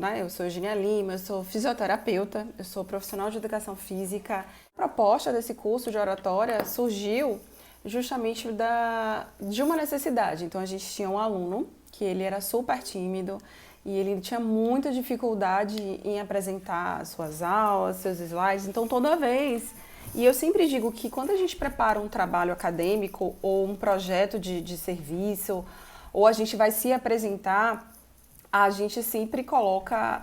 né, eu sou Eugênia Lima, eu sou fisioterapeuta, eu sou profissional de educação física. A proposta desse curso de oratória surgiu justamente de uma necessidade. Então a gente tinha um aluno que ele era super tímido e ele tinha muita dificuldade em apresentar suas aulas, seus slides. Então toda vez, e eu sempre digo que quando a gente prepara um trabalho acadêmico ou um projeto de serviço, ou a gente vai se apresentar, a gente sempre coloca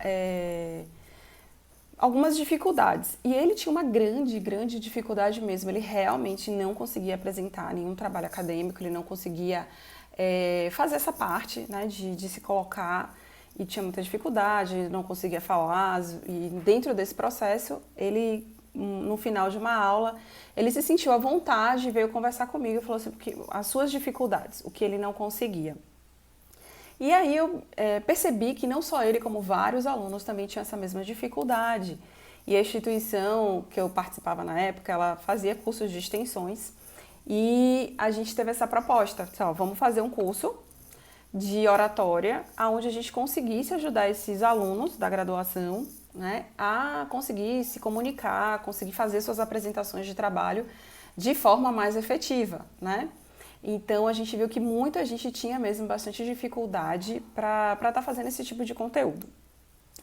algumas dificuldades. E ele tinha uma grande dificuldade mesmo. Ele realmente não conseguia apresentar nenhum trabalho acadêmico, ele não conseguia fazer essa parte, né, de se colocar, e tinha muita dificuldade, não conseguia falar. E dentro desse processo, ele, no final de uma aula, ele se sentiu à vontade, veio conversar comigo e falou assim, porque as suas dificuldades, o que ele não conseguia. E aí eu percebi que não só ele, como vários alunos também tinham essa mesma dificuldade. E a instituição que eu participava na época, ela fazia cursos de extensões e a gente teve essa proposta, vamos fazer um curso de oratória, onde a gente conseguisse ajudar esses alunos da graduação, né, a conseguir se comunicar, conseguir fazer suas apresentações de trabalho de forma mais efetiva, né? Então a gente viu que muita gente tinha mesmo bastante dificuldade para estar fazendo esse tipo de conteúdo.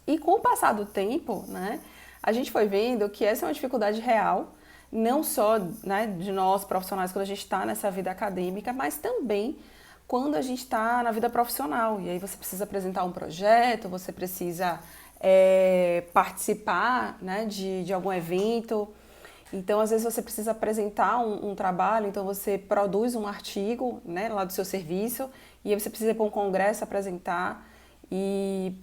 E com o passar do tempo, né, a gente foi vendo que essa é uma dificuldade real, não só, né, de nós profissionais quando a gente está nessa vida acadêmica, mas também quando a gente está na vida profissional. E aí você precisa apresentar um projeto, você precisa participar, né, de algum evento. Então, às vezes você precisa apresentar um trabalho, então você produz um artigo, né, lá do seu serviço, e aí você precisa ir para um congresso apresentar. E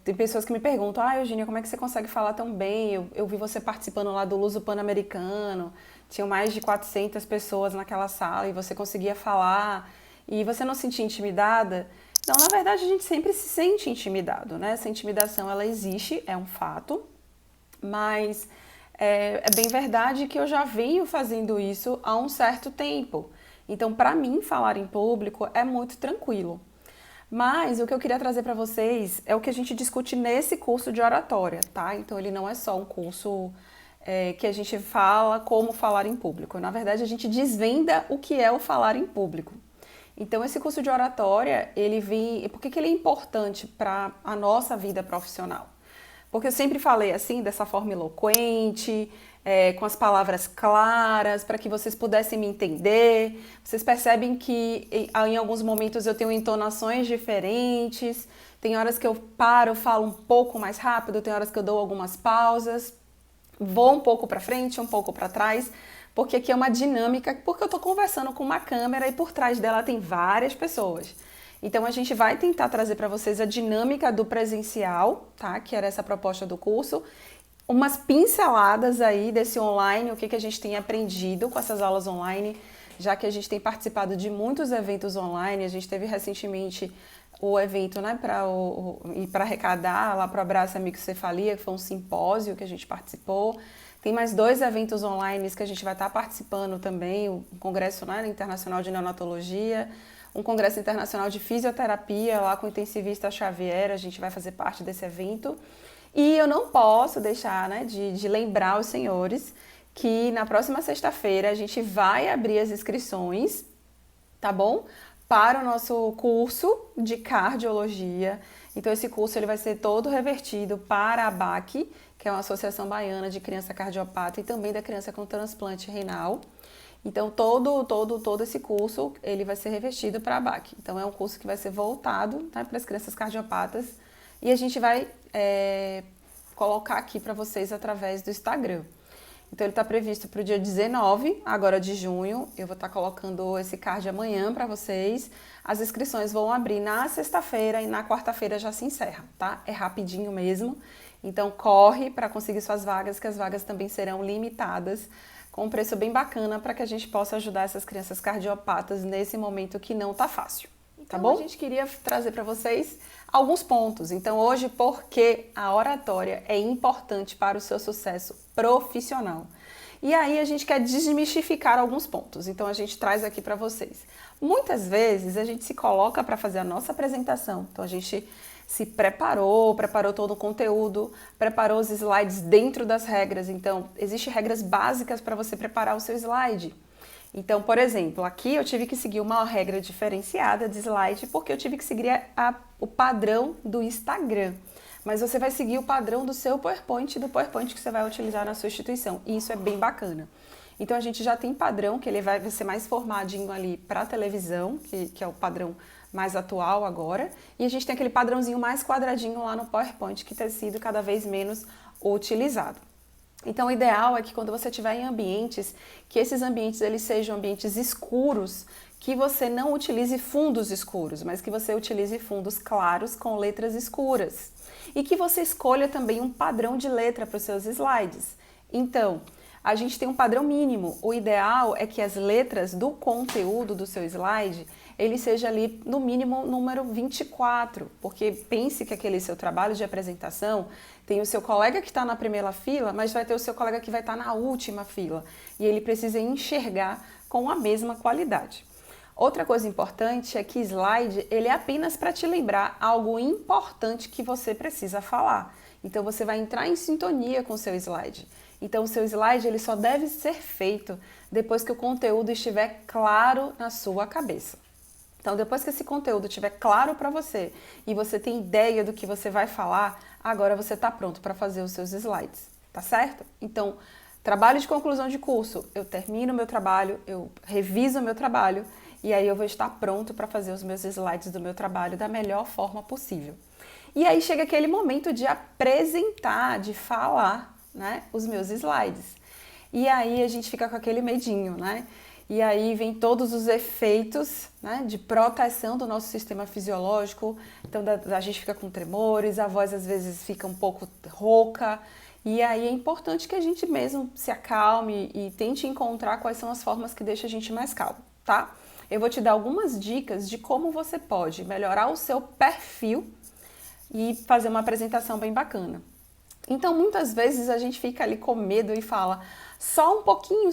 tem pessoas que me perguntam, Eugênia, como é que você consegue falar tão bem? Eu vi você participando lá do Luso Pan-Americano, tinham mais de 400 pessoas naquela sala e você conseguia falar, e você não se sentia intimidada? Não, na verdade a gente sempre se sente intimidado, né? Essa intimidação, ela existe, é um fato, mas é bem verdade que eu já venho fazendo isso há um certo tempo. Então, para mim, falar em público é muito tranquilo. Mas o que eu queria trazer para vocês é o que a gente discute nesse curso de oratória, tá? Então, ele não é só um curso que a gente fala como falar em público. Na verdade, a gente desvenda o que é o falar em público. Então, esse curso de oratória, por que ele é importante para a nossa vida profissional? Porque eu sempre falei assim, dessa forma eloquente, com as palavras claras, para que vocês pudessem me entender. Vocês percebem que em alguns momentos eu tenho entonações diferentes, tem horas que eu paro, falo um pouco mais rápido, tem horas que eu dou algumas pausas, vou um pouco para frente, um pouco para trás, porque aqui é uma dinâmica, porque eu estou conversando com uma câmera e por trás dela tem várias pessoas. Então, a gente vai tentar trazer para vocês a dinâmica do presencial, tá? Que era essa proposta do curso. Umas pinceladas aí desse online, o que a gente tem aprendido com essas aulas online, já que a gente tem participado de muitos eventos online. A gente teve recentemente o evento, né, para arrecadar lá para o Abraço Amicocefalia, que foi um simpósio que a gente participou. Tem mais 2 eventos online que a gente vai estar participando também, o Congresso, né, Internacional de Neonatologia, um Congresso Internacional de Fisioterapia, lá com o intensivista Xavier, a gente vai fazer parte desse evento. E eu não posso deixar, né, de lembrar os senhores que na próxima sexta-feira a gente vai abrir as inscrições, tá bom? Para o nosso curso de cardiologia. Então esse curso ele vai ser todo revertido para a ABAC, que é uma Associação Baiana de Criança Cardiopata e também da Criança com Transplante Renal. Então, todo esse curso, ele vai ser revestido para a ABAC. Então, é um curso que vai ser voltado, né, para as crianças cardiopatas. E a gente vai colocar aqui para vocês através do Instagram. Então, ele está previsto para o dia 19, agora de junho. Eu vou estar colocando esse card amanhã para vocês. As inscrições vão abrir na sexta-feira e na quarta-feira já se encerra, tá? É rapidinho mesmo. Então, corre para conseguir suas vagas, que as vagas também serão limitadas, com um preço bem bacana para que a gente possa ajudar essas crianças cardiopatas nesse momento que não tá fácil, tá bom? A gente queria trazer para vocês alguns pontos. Então, hoje, por que a oratória é importante para o seu sucesso profissional? E aí a gente quer desmistificar alguns pontos. Então, a gente traz aqui para vocês. Muitas vezes a gente se coloca para fazer a nossa apresentação. Então, a gente se preparou, preparou todo o conteúdo, preparou os slides dentro das regras. Então, existem regras básicas para você preparar o seu slide. Então, por exemplo, aqui eu tive que seguir uma regra diferenciada de slide porque eu tive que seguir o padrão do Instagram. Mas você vai seguir o padrão do seu PowerPoint, do PowerPoint que você vai utilizar na sua instituição. E isso é bem bacana. Então, a gente já tem padrão, que ele vai ser mais formadinho ali para a televisão, que é o padrão mais atual agora. E a gente tem aquele padrãozinho mais quadradinho lá no PowerPoint, que tem sido cada vez menos utilizado. Então, o ideal é que quando você estiver em ambientes, que esses ambientes eles sejam ambientes escuros, que você não utilize fundos escuros, mas que você utilize fundos claros com letras escuras. E que você escolha também um padrão de letra para os seus slides. Então, a gente tem um padrão mínimo. O ideal é que as letras do conteúdo do seu slide, ele seja ali no mínimo número 24, porque pense que aquele seu trabalho de apresentação tem o seu colega que está na primeira fila, mas vai ter o seu colega que vai estar na última fila, e ele precisa enxergar com a mesma qualidade. Outra coisa importante é que slide, ele é apenas para te lembrar algo importante que você precisa falar. Então você vai entrar em sintonia com o seu slide. Então o seu slide ele só deve ser feito depois que o conteúdo estiver claro na sua cabeça. Então depois que esse conteúdo estiver claro para você e você tem ideia do que você vai falar, agora você está pronto para fazer os seus slides, tá certo? Então, trabalho de conclusão de curso, eu termino o meu trabalho, eu reviso o meu trabalho e aí eu vou estar pronto para fazer os meus slides do meu trabalho da melhor forma possível. E aí chega aquele momento de apresentar, de falar, né, os meus slides. E aí a gente fica com aquele medinho, né? E aí vem todos os efeitos, né, de proteção do nosso sistema fisiológico. Então a gente fica com tremores, a voz às vezes fica um pouco rouca. E aí é importante que a gente mesmo se acalme e tente encontrar quais são as formas que deixam a gente mais calmo, tá? Eu vou te dar algumas dicas de como você pode melhorar o seu perfil e fazer uma apresentação bem bacana. Então, muitas vezes a gente fica ali com medo e fala, só um pouquinho,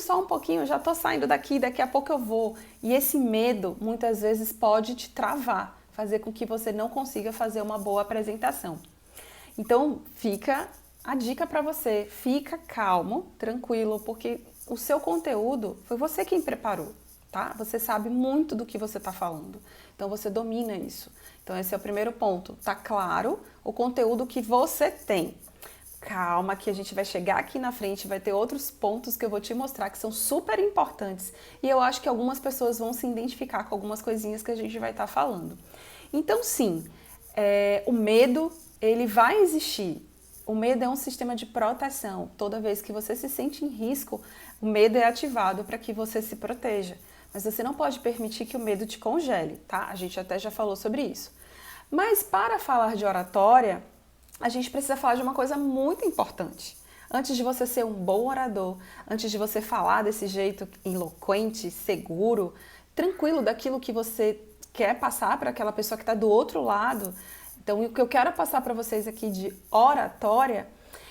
já tô saindo daqui, daqui a pouco eu vou. E esse medo, muitas vezes, pode te travar, fazer com que você não consiga fazer uma boa apresentação. Então, fica a dica para você, fica calmo, tranquilo, porque o seu conteúdo foi você quem preparou, tá? Você sabe muito do que você está falando, então você domina isso. Então, esse é o primeiro ponto, tá claro o conteúdo que você tem. Calma que a gente vai chegar aqui na frente, vai ter outros pontos que eu vou te mostrar que são super importantes e eu acho que algumas pessoas vão se identificar com algumas coisinhas que a gente vai estar falando. Então sim, o medo ele vai existir. O medo é um sistema de proteção. Toda vez que você se sente em risco, o medo é ativado para que você se proteja. Mas você não pode permitir que o medo te congele, tá? A gente até já falou sobre isso. Mas para falar de oratória, a gente precisa falar de uma coisa muito importante. Antes de você ser um bom orador, antes de você falar desse jeito eloquente, seguro, tranquilo daquilo que você quer passar para aquela pessoa que está do outro lado. Então, o que eu quero passar para vocês aqui de oratória,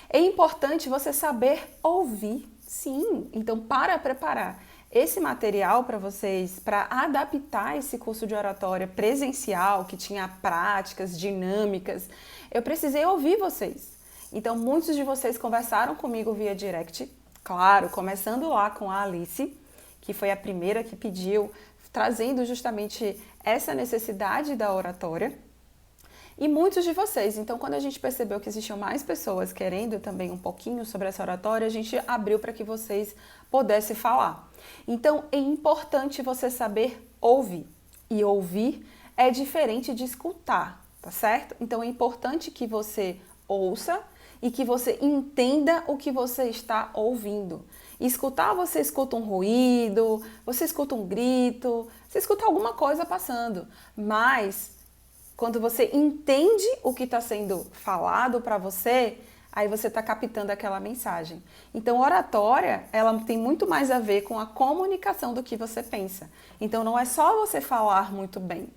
é importante você saber ouvir. Sim, então para preparar esse material para vocês, para adaptar esse curso de oratória presencial, que tinha práticas, dinâmicas, eu precisei ouvir vocês. Então, muitos de vocês conversaram comigo via direct, claro, começando lá com a Alice, que foi a primeira que pediu, trazendo justamente essa necessidade da oratória. E muitos de vocês, então quando a gente percebeu que existiam mais pessoas querendo também um pouquinho sobre essa oratória, a gente abriu para que vocês pudessem falar. Então é importante você saber ouvir. E ouvir é diferente de escutar, tá certo? Então é importante que você ouça e que você entenda o que você está ouvindo. Escutar, você escuta um ruído, você escuta um grito, você escuta alguma coisa passando, mas quando você entende o que está sendo falado para você, aí você está captando aquela mensagem. Então, oratória, ela tem muito mais a ver com a comunicação do que você pensa. Então, não é só você falar muito bem,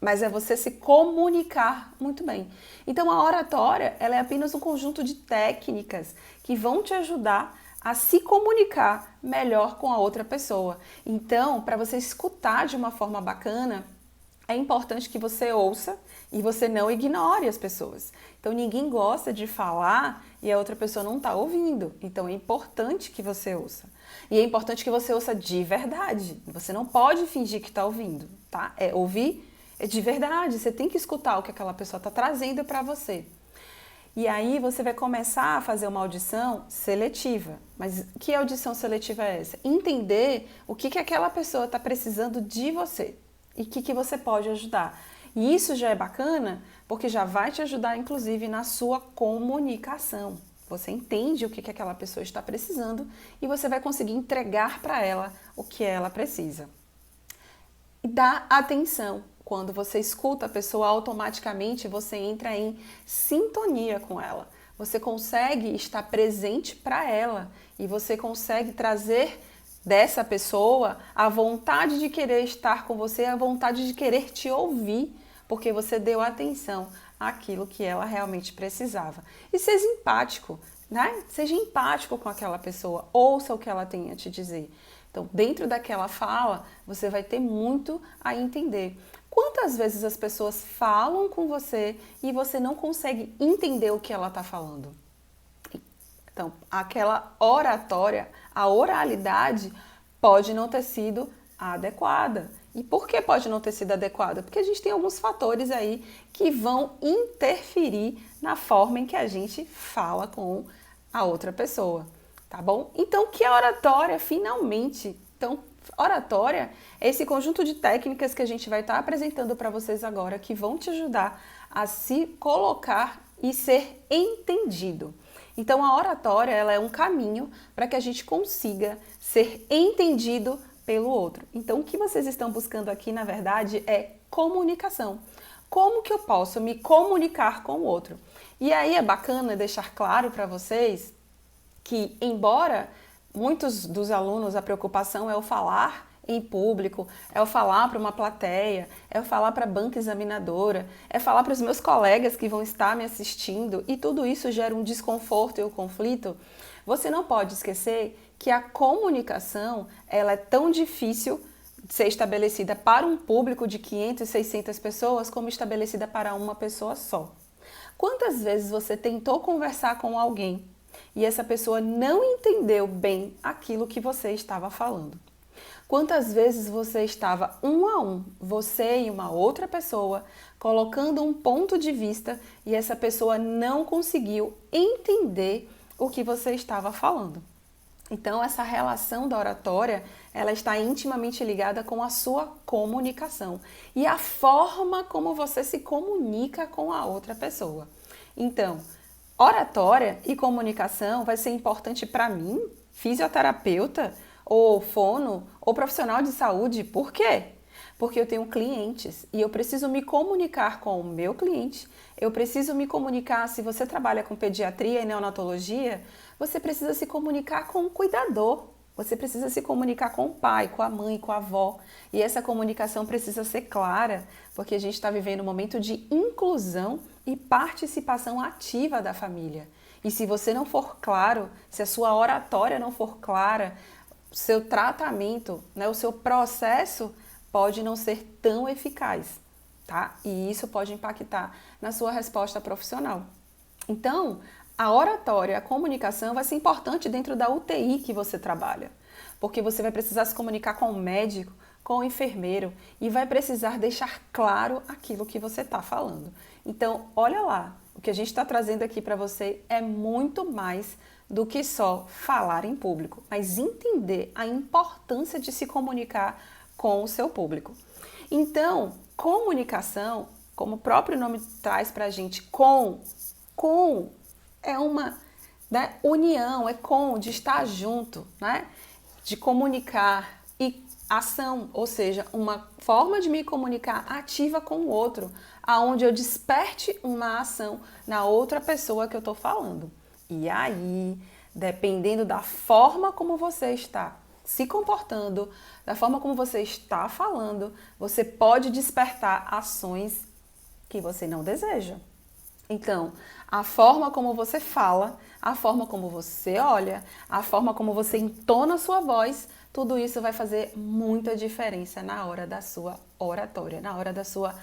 mas é você se comunicar muito bem. Então, a oratória, ela é apenas um conjunto de técnicas que vão te ajudar a se comunicar melhor com a outra pessoa. Então, para você escutar de uma forma bacana, é importante que você ouça e você não ignore as pessoas. Então, ninguém gosta de falar e a outra pessoa não está ouvindo. Então, é importante que você ouça. E é importante que você ouça de verdade. Você não pode fingir que está ouvindo, tá? É ouvir de verdade. Você tem que escutar o que aquela pessoa está trazendo para você. E aí você vai começar a fazer uma audição seletiva. Mas que audição seletiva é essa? Entender o que aquela pessoa está precisando de você e o que você pode ajudar. E isso já é bacana porque já vai te ajudar, inclusive, na sua comunicação. Você entende o que aquela pessoa está precisando e você vai conseguir entregar para ela o que ela precisa. E dá atenção. Quando você escuta a pessoa, automaticamente você entra em sintonia com ela. Você consegue estar presente para ela e você consegue trazer dessa pessoa a vontade de querer estar com você, a vontade de querer te ouvir, porque você deu atenção àquilo que ela realmente precisava. E seja empático, né? Seja empático com aquela pessoa, ouça o que ela tem a te dizer. Então, dentro daquela fala, você vai ter muito a entender. Quantas vezes as pessoas falam com você e você não consegue entender o que ela está falando? Então, aquela oratória, a oralidade pode não ter sido adequada. E por que pode não ter sido adequada? Porque a gente tem alguns fatores aí que vão interferir na forma em que a gente fala com a outra pessoa, tá bom? Então, o que é oratória, finalmente? Então, oratória é esse conjunto de técnicas que a gente vai estar apresentando para vocês agora, que vão te ajudar a se colocar e ser entendido. Então, a oratória, ela é um caminho para que a gente consiga ser entendido pelo outro. Então, o que vocês estão buscando aqui, na verdade, é comunicação. Como que eu posso me comunicar com o outro? E aí é bacana deixar claro para vocês que, embora muitos dos alunos, a preocupação é o falar em público, é o falar para uma plateia, é o falar para a banca examinadora, é falar para os meus colegas que vão estar me assistindo, e tudo isso gera um desconforto e um conflito. Você não pode esquecer que a comunicação, ela é tão difícil de ser estabelecida para um público de 500 e 600 pessoas como estabelecida para uma pessoa só. Quantas vezes você tentou conversar com alguém e essa pessoa não entendeu bem aquilo que você estava falando? Quantas vezes você estava um a um, você e uma outra pessoa, colocando um ponto de vista e essa pessoa não conseguiu entender o que você estava falando? Então, essa relação da oratória, ela está intimamente ligada com a sua comunicação e a forma como você se comunica com a outra pessoa. Então, oratória e comunicação vai ser importante para mim, fisioterapeuta, ou fono, ou profissional de saúde. Por quê? Porque eu tenho clientes e eu preciso me comunicar com o meu cliente, eu preciso me comunicar, se você trabalha com pediatria e neonatologia, você precisa se comunicar com o cuidador, você precisa se comunicar com o pai, com a mãe, com a avó. E essa comunicação precisa ser clara, porque a gente está vivendo um momento de inclusão e participação ativa da família. E se você não for claro, se a sua oratória não for clara, o seu tratamento, né, o seu processo pode não ser tão eficaz, tá? E isso pode impactar na sua resposta profissional. Então, a oratória, a comunicação vai ser importante dentro da UTI que você trabalha, porque você vai precisar se comunicar com o médico, com o enfermeiro e vai precisar deixar claro aquilo que você está falando. Então, olha lá, o que a gente está trazendo aqui para você é muito mais do que só falar em público, mas entender a importância de se comunicar com o seu público. Então, comunicação, como o próprio nome traz para a gente, com é uma, né, união, é de estar junto, né, de comunicar, e ação, ou seja, uma forma de me comunicar ativa com o outro, aonde eu desperte uma ação na outra pessoa que eu estou falando. E aí, dependendo da forma como você está se comportando, da forma como você está falando, você pode despertar ações que você não deseja. Então, a forma como você fala, a forma como você olha, a forma como você entona a sua voz, tudo isso vai fazer muita diferença na hora da sua oratória, na hora da sua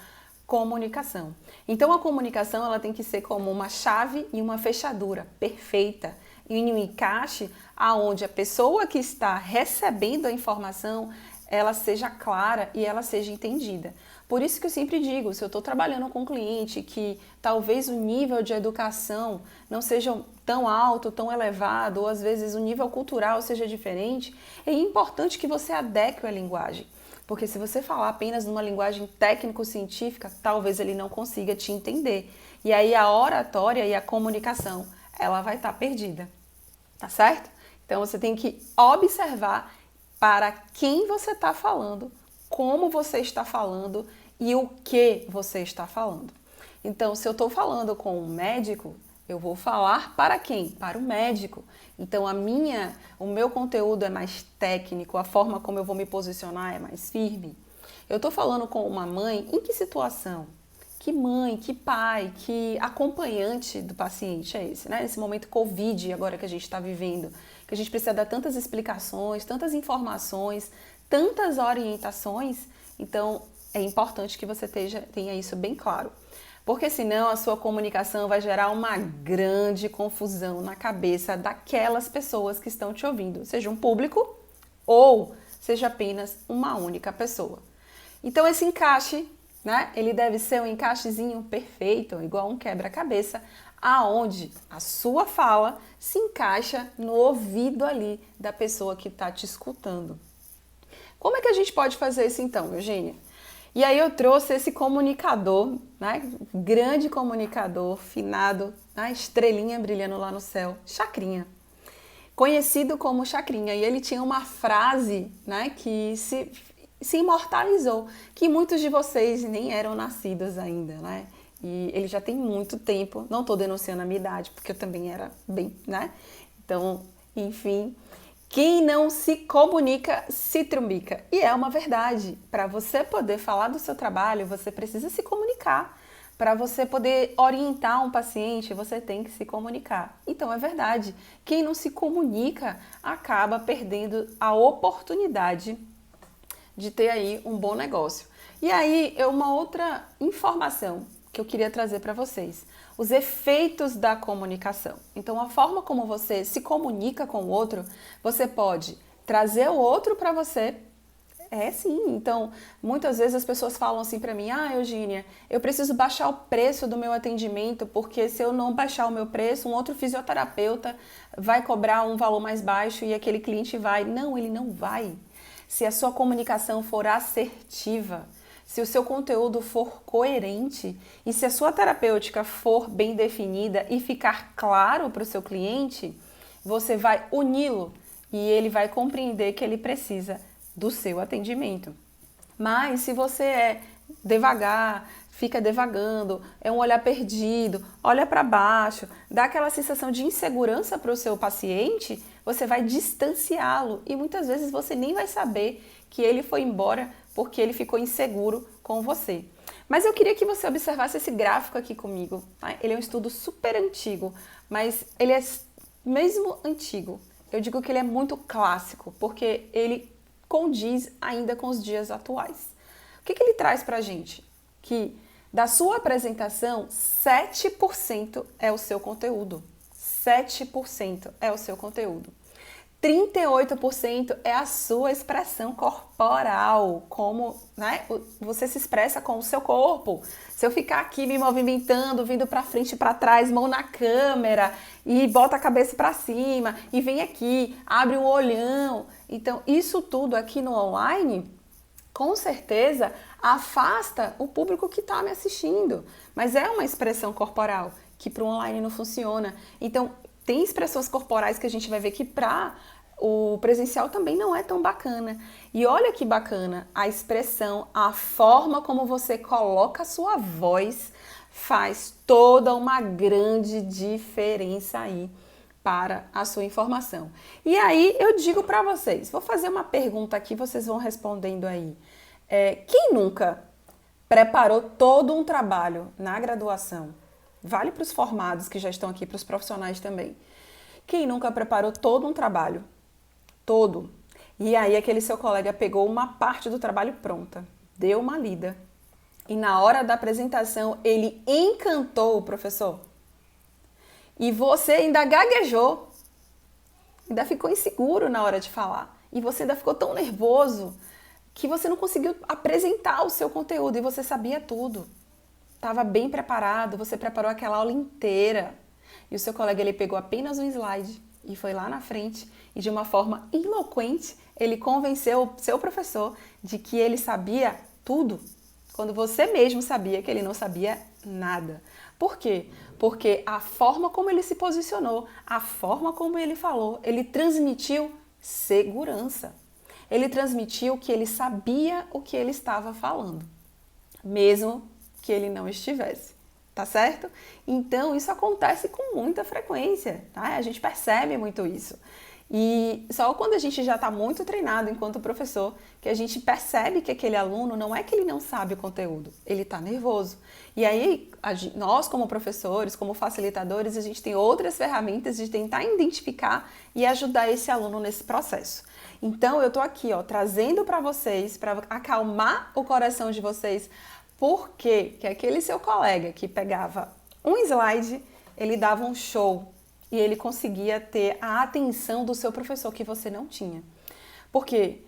comunicação. Então a comunicação ela tem que ser como uma chave e uma fechadura perfeita, em um encaixe aonde a pessoa que está recebendo a informação ela seja clara e ela seja entendida. Por isso que eu sempre digo, se eu estou trabalhando com um cliente que talvez o nível de educação não seja tão alto, tão elevado, ou às vezes o nível cultural seja diferente, é importante que você adeque a linguagem. Porque se você falar apenas numa linguagem técnico-científica, talvez ele não consiga te entender. E aí a oratória e a comunicação, ela vai estar perdida. Tá certo? Então você tem que observar para quem você está falando, como você está falando e o que você está falando. Então, se eu estou falando com um médico, eu vou falar para quem? Para o médico. Então, o meu conteúdo é mais técnico, a forma como eu vou me posicionar é mais firme. Eu estou falando com uma mãe, em que situação? Que mãe, que pai, que acompanhante do paciente é esse, né? Nesse momento Covid agora que a gente está vivendo, que a gente precisa dar tantas explicações, tantas informações, tantas orientações, então é importante que você tenha isso bem claro. Porque senão a sua comunicação vai gerar uma grande confusão na cabeça daquelas pessoas que estão te ouvindo, seja um público ou seja apenas uma única pessoa. Então esse encaixe, né, ele deve ser um encaixezinho perfeito, igual um quebra-cabeça, aonde a sua fala se encaixa no ouvido ali da pessoa que está te escutando. Como é que a gente pode fazer isso então, Eugênia? E aí eu trouxe esse comunicador, né? Grande comunicador, finado, né? Estrelinha brilhando lá no céu, Chacrinha. Conhecido como Chacrinha. E ele tinha uma frase, né, que se imortalizou, que muitos de vocês nem eram nascidos ainda, né? E ele já tem muito tempo, não estou denunciando a minha idade, porque eu também era bem, né? Então, enfim... Quem não se comunica, se trumbica. E é uma verdade. Para você poder falar do seu trabalho, você precisa se comunicar. Para você poder orientar um paciente, você tem que se comunicar. Então é verdade. Quem não se comunica acaba perdendo a oportunidade de ter aí um bom negócio. E aí, uma outra informação que eu queria trazer para vocês. Os efeitos da comunicação. Então, a forma como você se comunica com o outro, você pode trazer o outro para você. É sim. Então, muitas vezes as pessoas falam assim para mim: ah, Eugênia, eu preciso baixar o preço do meu atendimento, porque se eu não baixar o meu preço, um outro fisioterapeuta vai cobrar um valor mais baixo e aquele cliente vai. Não, ele não vai. Se a sua comunicação for assertiva, se o seu conteúdo for coerente e se a sua terapêutica for bem definida e ficar claro para o seu cliente, você vai uni-lo e ele vai compreender que ele precisa do seu atendimento. Mas se você é devagar, fica devagando, é um olhar perdido, olha para baixo, dá aquela sensação de insegurança para o seu paciente, você vai distanciá-lo e muitas vezes você nem vai saber que ele foi embora porque ele ficou inseguro com você. Mas eu queria que você observasse esse gráfico aqui comigo. Tá? Ele é um estudo super antigo, mas ele é mesmo antigo. Eu digo que ele é muito clássico, porque ele condiz ainda com os dias atuais. O que ele traz pra gente? Que da sua apresentação, 7% é o seu conteúdo. 7% é o seu conteúdo. 38% é a sua expressão corporal, como, né, você se expressa com o seu corpo. Se eu ficar aqui me movimentando, vindo para frente e para trás, mão na câmera, e bota a cabeça para cima, e vem aqui, abre um olhão. Então, isso tudo aqui no online, com certeza, afasta o público que está me assistindo. Mas é uma expressão corporal que para o online não funciona. Então, tem expressões corporais que a gente vai ver que para o presencial também não é tão bacana. E olha que bacana, a expressão, a forma como você coloca a sua voz faz toda uma grande diferença aí para a sua informação. E aí eu digo para vocês, vou fazer uma pergunta aqui, vocês vão respondendo aí. Quem nunca preparou todo um trabalho na graduação? Vale para os formados que já estão aqui, para os profissionais também. Quem nunca preparou todo um trabalho? Todo. E aí aquele seu colega pegou uma parte do trabalho pronta. deu uma lida. E na hora da apresentação, ele encantou o professor. E você ainda gaguejou, ainda ficou inseguro na hora de falar. E você ainda ficou tão nervoso que você não conseguiu apresentar o seu conteúdo e você sabia tudo. Estava bem preparado, você preparou aquela aula inteira. E o seu colega, ele pegou apenas um slide e foi lá na frente e de uma forma eloquente, ele convenceu o seu professor de que ele sabia tudo, quando você mesmo sabia que ele não sabia nada. Por quê? Porque a forma como ele se posicionou, a forma como ele falou, ele transmitiu segurança. Ele transmitiu que ele sabia o que ele estava falando, mesmo que ele não estivesse. Tá certo? Então, isso acontece com muita frequência, tá? A gente percebe muito isso. E só quando a gente já está muito treinado enquanto professor, que a gente percebe que aquele aluno não é que ele não sabe o conteúdo, ele está nervoso. E aí, nós como professores, como facilitadores, a gente tem outras ferramentas de tentar identificar e ajudar esse aluno nesse processo. Então, eu estou aqui, trazendo para vocês, para acalmar o coração de vocês, porque que aquele seu colega que pegava um slide, ele dava um show e ele conseguia ter a atenção do seu professor que você não tinha. Por quê?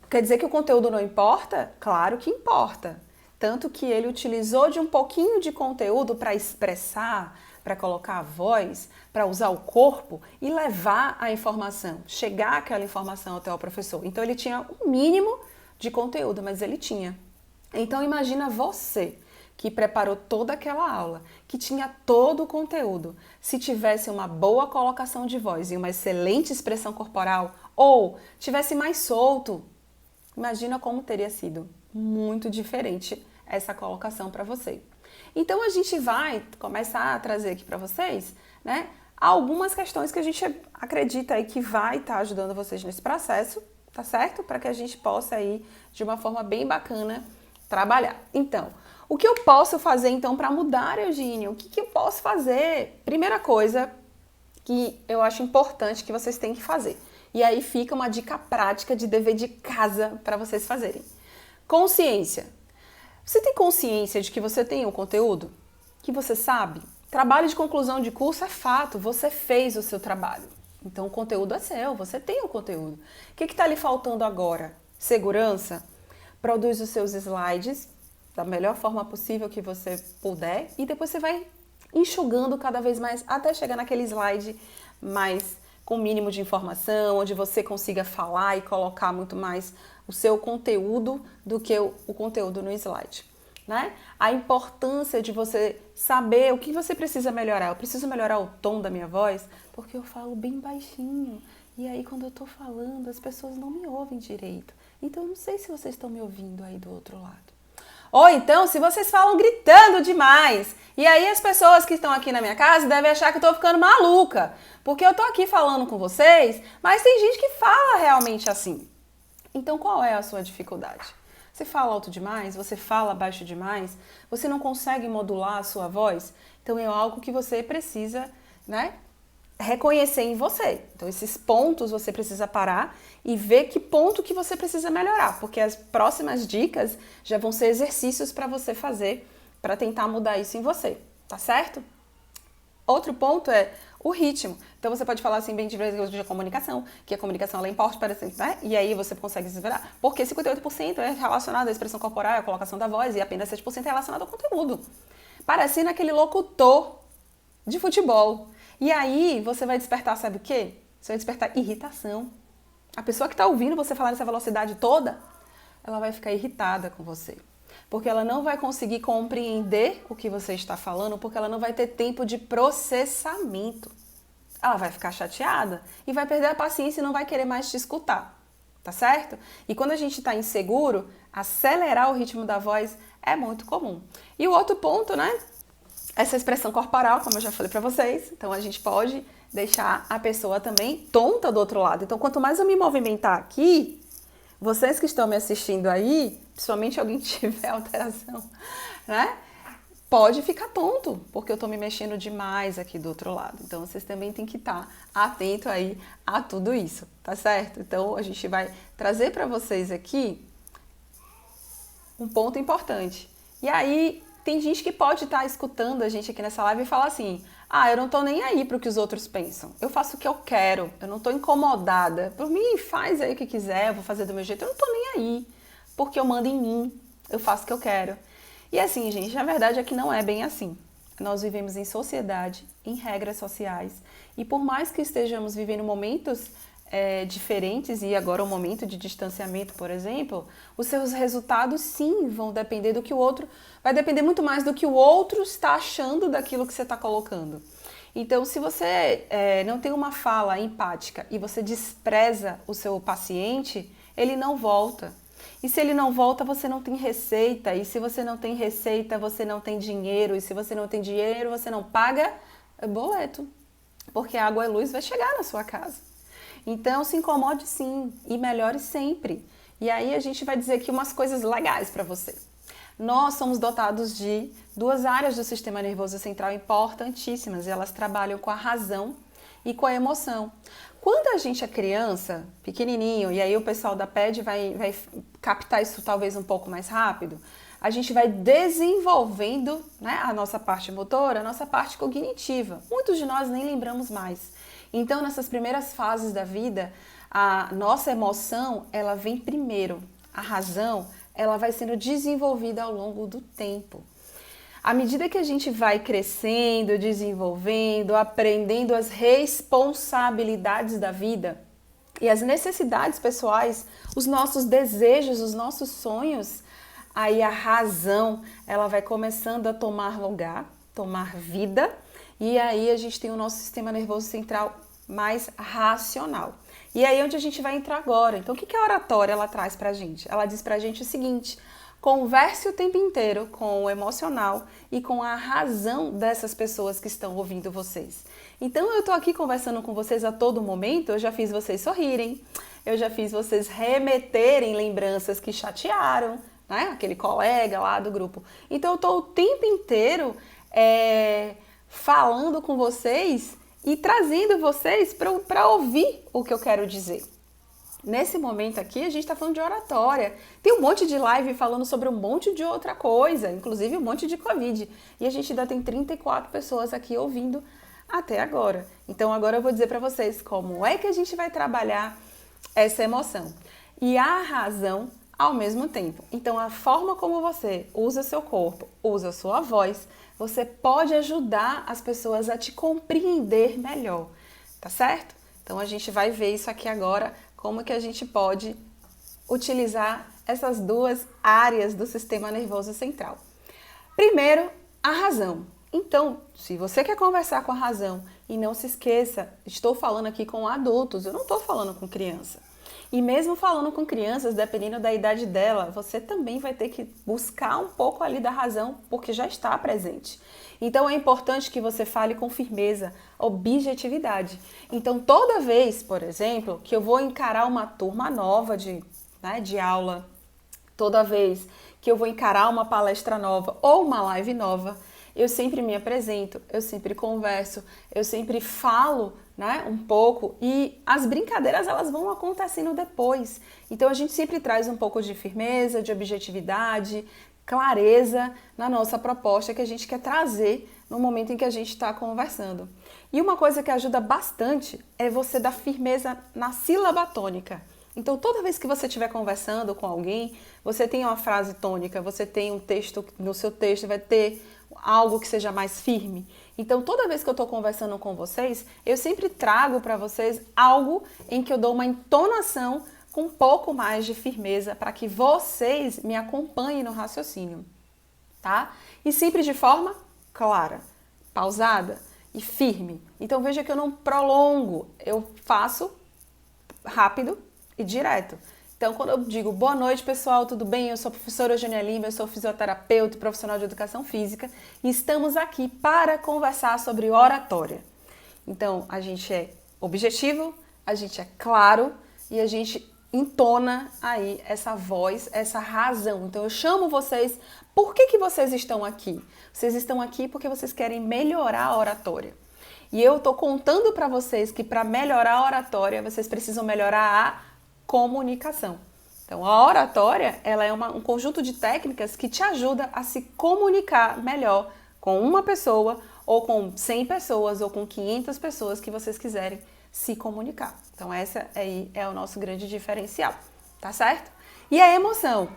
Quer dizer que o conteúdo não importa? Claro que importa. Tanto que ele utilizou de um pouquinho de conteúdo para expressar, para colocar a voz, para usar o corpo e levar a informação, chegar aquela informação até o professor. Então ele tinha um mínimo de conteúdo, mas ele tinha. Então imagina você que preparou toda aquela aula, que tinha todo o conteúdo, se tivesse uma boa colocação de voz e uma excelente expressão corporal, ou tivesse mais solto, imagina como teria sido muito diferente essa colocação para você. Então a gente vai começar a trazer aqui para vocês, né, algumas questões que a gente acredita aí que vai estar ajudando vocês nesse processo, tá certo? Para que a gente possa aí de uma forma bem bacana trabalhar. Então, o que eu posso fazer então para mudar, Eugênio? O que eu posso fazer? Primeira coisa que eu acho importante que vocês têm que fazer. E aí fica uma dica prática de dever de casa para vocês fazerem. Consciência. Você tem consciência de que você tem um conteúdo? Que você sabe? Trabalho de conclusão de curso é fato, você fez o seu trabalho. Então o conteúdo é seu, você tem o conteúdo. O que está lhe faltando agora? Segurança? Produz os seus slides da melhor forma possível que você puder e depois você vai enxugando cada vez mais até chegar naquele slide mais com mínimo de informação, onde você consiga falar e colocar muito mais o seu conteúdo do que o conteúdo no slide, né? A importância de você saber o que você precisa melhorar. Eu preciso melhorar o tom da minha voz porque eu falo bem baixinho e aí quando eu tô falando as pessoas não me ouvem direito. Então, eu não sei se vocês estão me ouvindo aí do outro lado. Ou então, se vocês falam gritando demais. E aí as pessoas que estão aqui na minha casa devem achar que eu estou ficando maluca. Porque eu estou aqui falando com vocês, mas tem gente que fala realmente assim. Então, qual é a sua dificuldade? Você fala alto demais? Você fala baixo demais? Você não consegue modular a sua voz? Então, é algo que você precisa, né, reconhecer em você. Então, esses pontos você precisa parar e ver que ponto que você precisa melhorar, porque as próximas dicas já vão ser exercícios para você fazer, para tentar mudar isso em você, tá certo? Outro ponto é o ritmo. Então, você pode falar assim bem de comunicação, que a comunicação ela é importante, né? E aí você consegue se virar, porque 58% é relacionado à expressão corporal, à colocação da voz, e apenas 7% é relacionado ao conteúdo. Parecendo aquele locutor de futebol. E aí você vai despertar, sabe o quê? Você vai despertar irritação. A pessoa que está ouvindo você falar nessa velocidade toda, ela vai ficar irritada com você. Porque ela não vai conseguir compreender o que você está falando, porque ela não vai ter tempo de processamento. Ela vai ficar chateada e vai perder a paciência e não vai querer mais te escutar. Tá certo? E quando a gente está inseguro, acelerar o ritmo da voz é muito comum. E o outro ponto, né? Essa expressão corporal, como eu já falei para vocês, então a gente pode deixar a pessoa também tonta do outro lado. Então, quanto mais eu me movimentar aqui, vocês que estão me assistindo aí, principalmente alguém que tiver alteração, né? Pode ficar tonto, porque eu estou me mexendo demais aqui do outro lado. Então, vocês também têm que estar atento aí a tudo isso, tá certo? Então, a gente vai trazer para vocês aqui Um ponto importante. E aí, tem gente que pode estar escutando a gente aqui nessa live e falar assim: ah, eu não tô nem aí pro que os outros pensam. Eu faço o que eu quero, eu não tô incomodada. Por mim, faz aí o que quiser, eu vou fazer do meu jeito. Eu não tô nem aí, porque eu mando em mim, eu faço o que eu quero. E assim, gente, a verdade é que não é bem assim. Nós vivemos em sociedade, em regras sociais, e por mais que estejamos vivendo momentos diferentes, e agora um momento de distanciamento, por exemplo, os seus resultados sim vão depender do que o outro, vai depender muito mais do que o outro está achando daquilo que você está colocando. Então, se você não tem uma fala empática e você despreza o seu paciente, ele não volta. E se ele não volta, você não tem receita. E se você não tem receita, você não tem dinheiro. E se você não tem dinheiro, você não paga boleto. Porque a água e luz vai chegar na sua casa. Então, se incomode sim e melhore sempre. E aí a gente vai dizer aqui umas coisas legais para você. Nós somos dotados de duas áreas do sistema nervoso central importantíssimas. E elas trabalham com a razão e com a emoção. Quando a gente é criança, pequenininho, e aí o pessoal da PED vai captar isso talvez um pouco mais rápido, a gente vai desenvolvendo, né, a nossa parte motora, a nossa parte cognitiva. Muitos de nós nem lembramos mais. Então, nessas primeiras fases da vida, a nossa emoção, ela vem primeiro. A razão, ela vai sendo desenvolvida ao longo do tempo. À medida que a gente vai crescendo, desenvolvendo, aprendendo as responsabilidades da vida e as necessidades pessoais, os nossos desejos, os nossos sonhos, aí a razão, ela vai começando a tomar lugar, tomar vida, e aí a gente tem o nosso sistema nervoso central mais racional. E aí é onde a gente vai entrar agora. Então, o que a oratória ela traz pra gente? Ela diz pra gente o seguinte: converse o tempo inteiro com o emocional e com a razão dessas pessoas que estão ouvindo vocês. Então eu tô aqui conversando com vocês a todo momento, eu já fiz vocês sorrirem, eu já fiz vocês remeterem lembranças que chatearam, né? Aquele colega lá do grupo. Então eu tô o tempo inteiro falando com vocês e trazendo vocês para ouvir o que eu quero dizer. Nesse momento aqui, a gente está falando de oratória. Tem um monte de live falando sobre um monte de outra coisa, inclusive um monte de Covid. E a gente ainda tem 34 pessoas aqui ouvindo até agora. Então, agora eu vou dizer para vocês como é que a gente vai trabalhar essa emoção e a razão ao mesmo tempo. Então, a forma como você usa seu corpo, usa a sua voz, você pode ajudar as pessoas a te compreender melhor, tá certo? Então, a gente vai ver isso aqui agora, como que a gente pode utilizar essas duas áreas do sistema nervoso central. Primeiro, a razão. Então, se você quer conversar com a razão, e não se esqueça, estou falando aqui com adultos, eu não estou falando com criança. E mesmo falando com crianças, dependendo da idade dela, você também vai ter que buscar um pouco ali da razão, porque já está presente. Então é importante que você fale com firmeza, objetividade. Então toda vez, por exemplo, que eu vou encarar uma turma nova de aula, toda vez que eu vou encarar uma palestra nova ou uma live nova, eu sempre me apresento, eu sempre converso, eu sempre falo, né, um pouco, e as brincadeiras elas vão acontecendo depois. Então a gente sempre traz um pouco de firmeza, de objetividade, clareza na nossa proposta que a gente quer trazer no momento em que a gente está conversando. E uma coisa que ajuda bastante é você dar firmeza na sílaba tônica. Então, toda vez que você estiver conversando com alguém, você tem uma frase tônica, você tem um texto, no seu texto vai ter algo que seja mais firme. Então, toda vez que eu estou conversando com vocês, eu sempre trago para vocês algo em que eu dou uma entonação com um pouco mais de firmeza para que vocês me acompanhem no raciocínio, tá? E sempre de forma clara, pausada e firme. Então, veja que eu não prolongo, eu faço rápido e direto. Então, quando eu digo boa noite, pessoal, tudo bem? Eu sou a professora Eugênia Lima, eu sou fisioterapeuta e profissional de educação física e estamos aqui para conversar sobre oratória. Então, a gente é objetivo, a gente é claro e a gente entona aí essa voz, essa razão. Então, eu chamo vocês, por que vocês estão aqui? Vocês estão aqui porque vocês querem melhorar a oratória. E eu estou contando para vocês que para melhorar a oratória, vocês precisam melhorar a comunicação, Então, a oratória, ela é um conjunto de técnicas que te ajuda a se comunicar melhor com uma pessoa, ou com 100 pessoas, ou com 500 pessoas que vocês quiserem se comunicar. Então, essa aí é o nosso grande diferencial, tá certo? E a emoção?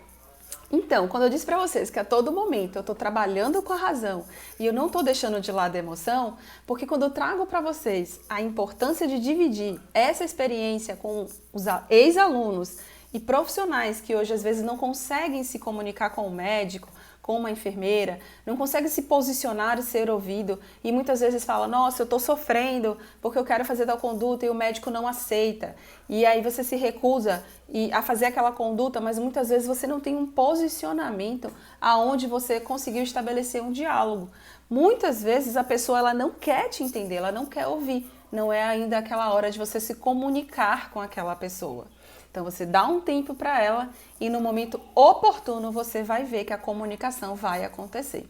Então, quando eu disse para vocês que a todo momento eu estou trabalhando com a razão e eu não estou deixando de lado a emoção, porque quando eu trago para vocês a importância de dividir essa experiência com os ex-alunos e profissionais que hoje às vezes não conseguem se comunicar com o médico, com uma enfermeira, não consegue se posicionar e ser ouvido e muitas vezes fala, nossa, eu estou sofrendo porque eu quero fazer tal conduta e o médico não aceita. E aí você se recusa a fazer aquela conduta, mas muitas vezes você não tem um posicionamento aonde você conseguiu estabelecer um diálogo. Muitas vezes a pessoa ela não quer te entender, ela não quer ouvir. Não é ainda aquela hora de você se comunicar com aquela pessoa. Então você dá um tempo para ela e no momento oportuno você vai ver que a comunicação vai acontecer.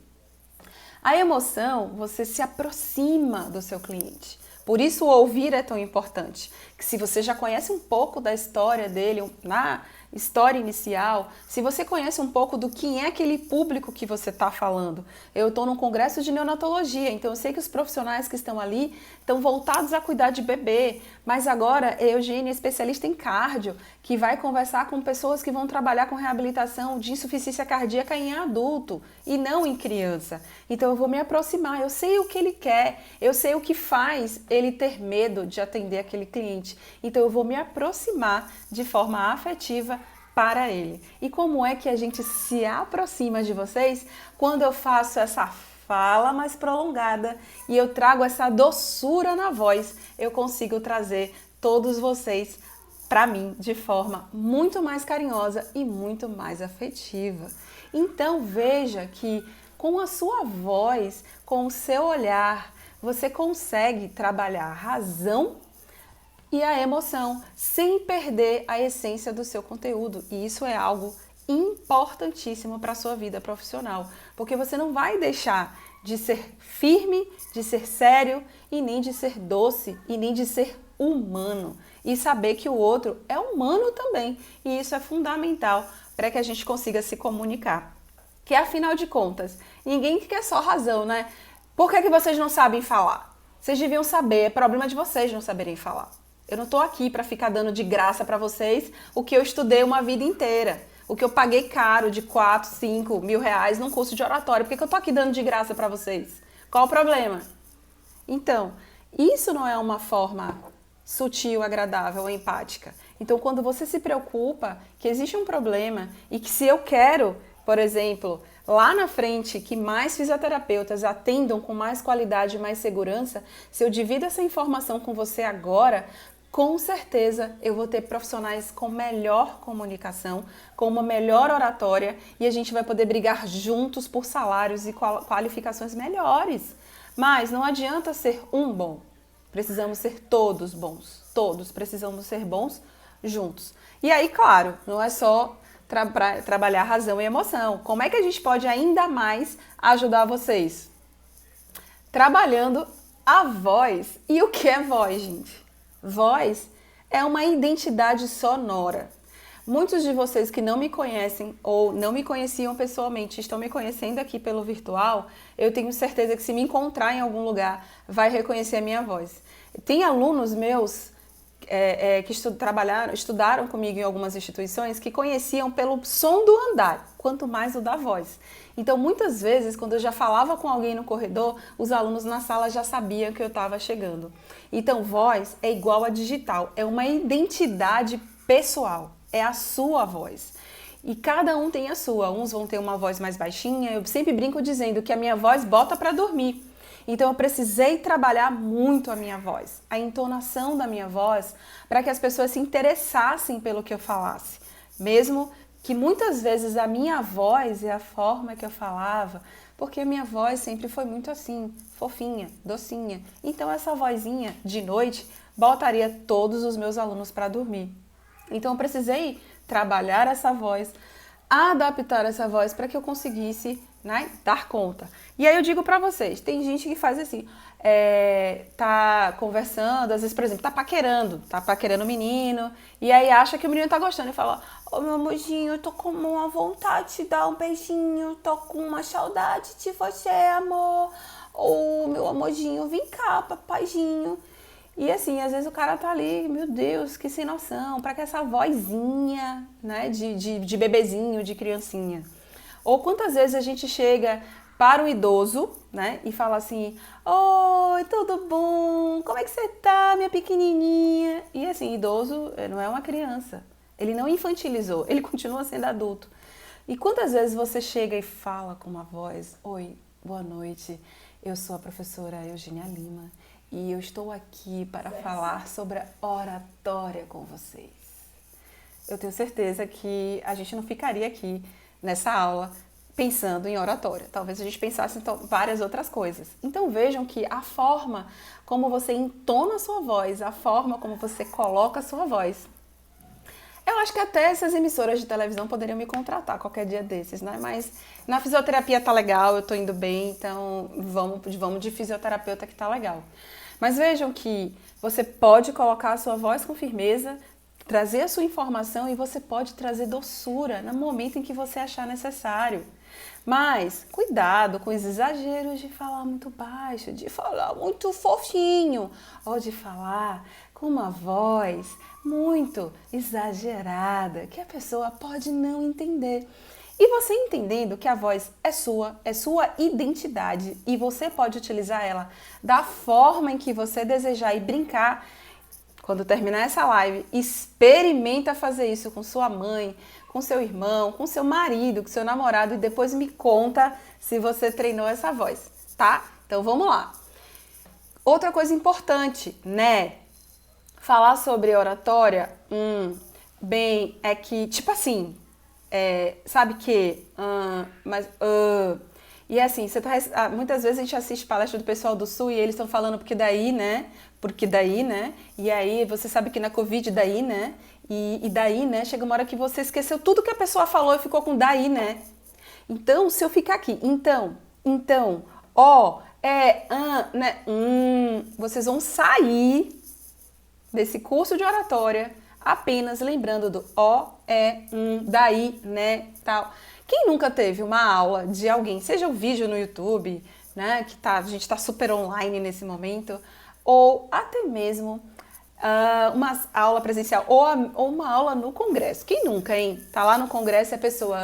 A emoção, você se aproxima do seu cliente. Por isso o ouvir é tão importante. Que se você já conhece um pouco da história dele, na história inicial, se você conhece um pouco do quem é aquele público que você está falando. Eu estou num congresso de neonatologia, então eu sei que os profissionais que estão ali estão voltados a cuidar de bebê, mas agora a Eugênia é especialista em cardio, que vai conversar com pessoas que vão trabalhar com reabilitação de insuficiência cardíaca em adulto e não em criança. Então eu vou me aproximar, eu sei o que ele quer, eu sei o que faz ele ter medo de atender aquele cliente. Então eu vou me aproximar de forma afetiva para ele. E como é que a gente se aproxima de vocês? Quando eu faço essa fala mais prolongada e eu trago essa doçura na voz, eu consigo trazer todos vocês para mim de forma muito mais carinhosa e muito mais afetiva. Então veja que com a sua voz, com o seu olhar, você consegue trabalhar a razão e a emoção, sem perder a essência do seu conteúdo. E isso é algo importantíssimo para a sua vida profissional, porque você não vai deixar de ser firme, de ser sério, e nem de ser doce, e nem de ser humano. E saber que o outro é humano também. E isso é fundamental para que a gente consiga se comunicar. Que afinal de contas, ninguém quer só razão, né? Por que vocês não sabem falar? Vocês deviam saber, é problema de vocês não saberem falar. Eu não estou aqui para ficar dando de graça para vocês o que eu estudei uma vida inteira. O que eu paguei caro de 4, 5 mil reais num curso de oratória. Por que eu estou aqui dando de graça para vocês? Qual o problema? Então, isso não é uma forma sutil, agradável, empática. Então, quando você se preocupa que existe um problema e que se eu quero, por exemplo, lá na frente, que mais fisioterapeutas atendam com mais qualidade e mais segurança, se eu divido essa informação com você agora, com certeza eu vou ter profissionais com melhor comunicação, com uma melhor oratória e a gente vai poder brigar juntos por salários e qualificações melhores. Mas não adianta ser um bom, precisamos ser todos bons, todos precisamos ser bons juntos. E aí, claro, não é só trabalhar razão e emoção. Como é que a gente pode ainda mais ajudar vocês? Trabalhando a voz. E o que é voz, gente? Voz é uma identidade sonora. Muitos de vocês que não me conhecem ou não me conheciam pessoalmente, estão me conhecendo aqui pelo virtual, eu tenho certeza que se me encontrar em algum lugar, vai reconhecer a minha voz. Tem alunos meus que estudaram comigo em algumas instituições que conheciam pelo som do andar, quanto mais o da voz. Então, muitas vezes, quando eu já falava com alguém no corredor, os alunos na sala já sabiam que eu estava chegando. Então, voz é igual a digital, é uma identidade pessoal, é a sua voz. E cada um tem a sua, uns vão ter uma voz mais baixinha, eu sempre brinco dizendo que a minha voz bota para dormir. Então eu precisei trabalhar muito a minha voz, a entonação da minha voz, para que as pessoas se interessassem pelo que eu falasse. Mesmo que muitas vezes a minha voz e a forma que eu falava, porque a minha voz sempre foi muito assim, fofinha, docinha. Então essa vozinha de noite botaria todos os meus alunos para dormir. Então eu precisei trabalhar essa voz, adaptar essa voz para que eu conseguisse né? Dar conta. E aí eu digo pra vocês, tem gente que faz assim, tá conversando, às vezes, por exemplo, tá paquerando o menino, e aí acha que o menino tá gostando e fala, ô meu amorzinho, eu tô com uma vontade de dar um beijinho, tô com uma saudade de você, amor. Ô meu amorzinho, vem cá, papaizinho. E assim, às vezes o cara tá ali, meu Deus, que sem noção, pra que essa vozinha, né, de bebezinho, de criancinha. Ou quantas vezes a gente chega para um idoso, né, e fala assim, oi, tudo bom? Como é que você tá, minha pequenininha? E assim, idoso não é uma criança. Ele não infantilizou, ele continua sendo adulto. E quantas vezes você chega e fala com uma voz, oi, boa noite, eu sou a professora Eugênia Lima e eu estou aqui para falar sobre a oratória com vocês. Eu tenho certeza que a gente não ficaria aqui nessa aula pensando em oratória. Talvez a gente pensasse em várias outras coisas. Então vejam que a forma como você entona a sua voz, a forma como você coloca a sua voz. Eu acho que até essas emissoras de televisão poderiam me contratar qualquer dia desses, né? Mas na fisioterapia tá legal, eu tô indo bem, então vamos de fisioterapeuta que tá legal. Mas vejam que você pode colocar a sua voz com firmeza, trazer a sua informação e você pode trazer doçura no momento em que você achar necessário. Mas cuidado com os exageros de falar muito baixo, de falar muito fofinho, ou de falar com uma voz muito exagerada, que a pessoa pode não entender. E você entendendo que a voz é sua identidade e você pode utilizar ela da forma em que você desejar e brincar. Quando terminar essa live, experimenta fazer isso com sua mãe, com seu irmão, com seu marido, com seu namorado e depois me conta se você treinou essa voz, tá? Então vamos lá. Outra coisa importante, né? Falar sobre oratória, bem, é que, tipo assim, sabe que, e assim, muitas vezes a gente assiste palestra do pessoal do Sul e eles estão falando porque daí, né? E aí você sabe que na Covid daí, né? E daí, né? Chega uma hora que você esqueceu tudo que a pessoa falou e ficou com daí, né? Então, se eu ficar aqui, então, né? Vocês vão sair desse curso de oratória apenas lembrando do daí, né, tal. Quem nunca teve uma aula de alguém, seja um vídeo no YouTube, né, que a gente tá super online nesse momento, ou até mesmo uma aula presencial, ou uma aula no congresso. Quem nunca, hein? Tá lá no congresso e a pessoa,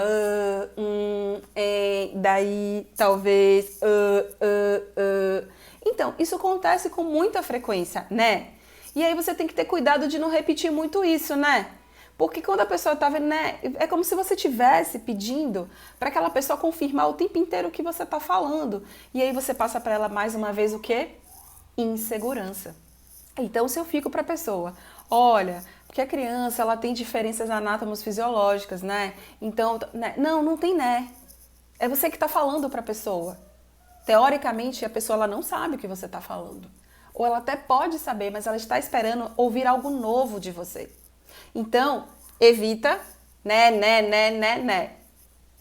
daí, talvez, Então, isso acontece com muita frequência, né? E aí você tem que ter cuidado de não repetir muito isso, né? Porque quando a pessoa tá vendo, né, é como se você estivesse pedindo para aquela pessoa confirmar o tempo inteiro o que você tá falando. E aí você passa para ela mais uma vez o quê? Insegurança. Então, se eu fico para a pessoa, olha, porque a criança ela tem diferenças anátomos fisiológicas, né? Então, né? Não tem né. É você que está falando para a pessoa. Teoricamente, a pessoa ela não sabe o que você está falando. Ou ela até pode saber, mas ela está esperando ouvir algo novo de você. Então, evita né.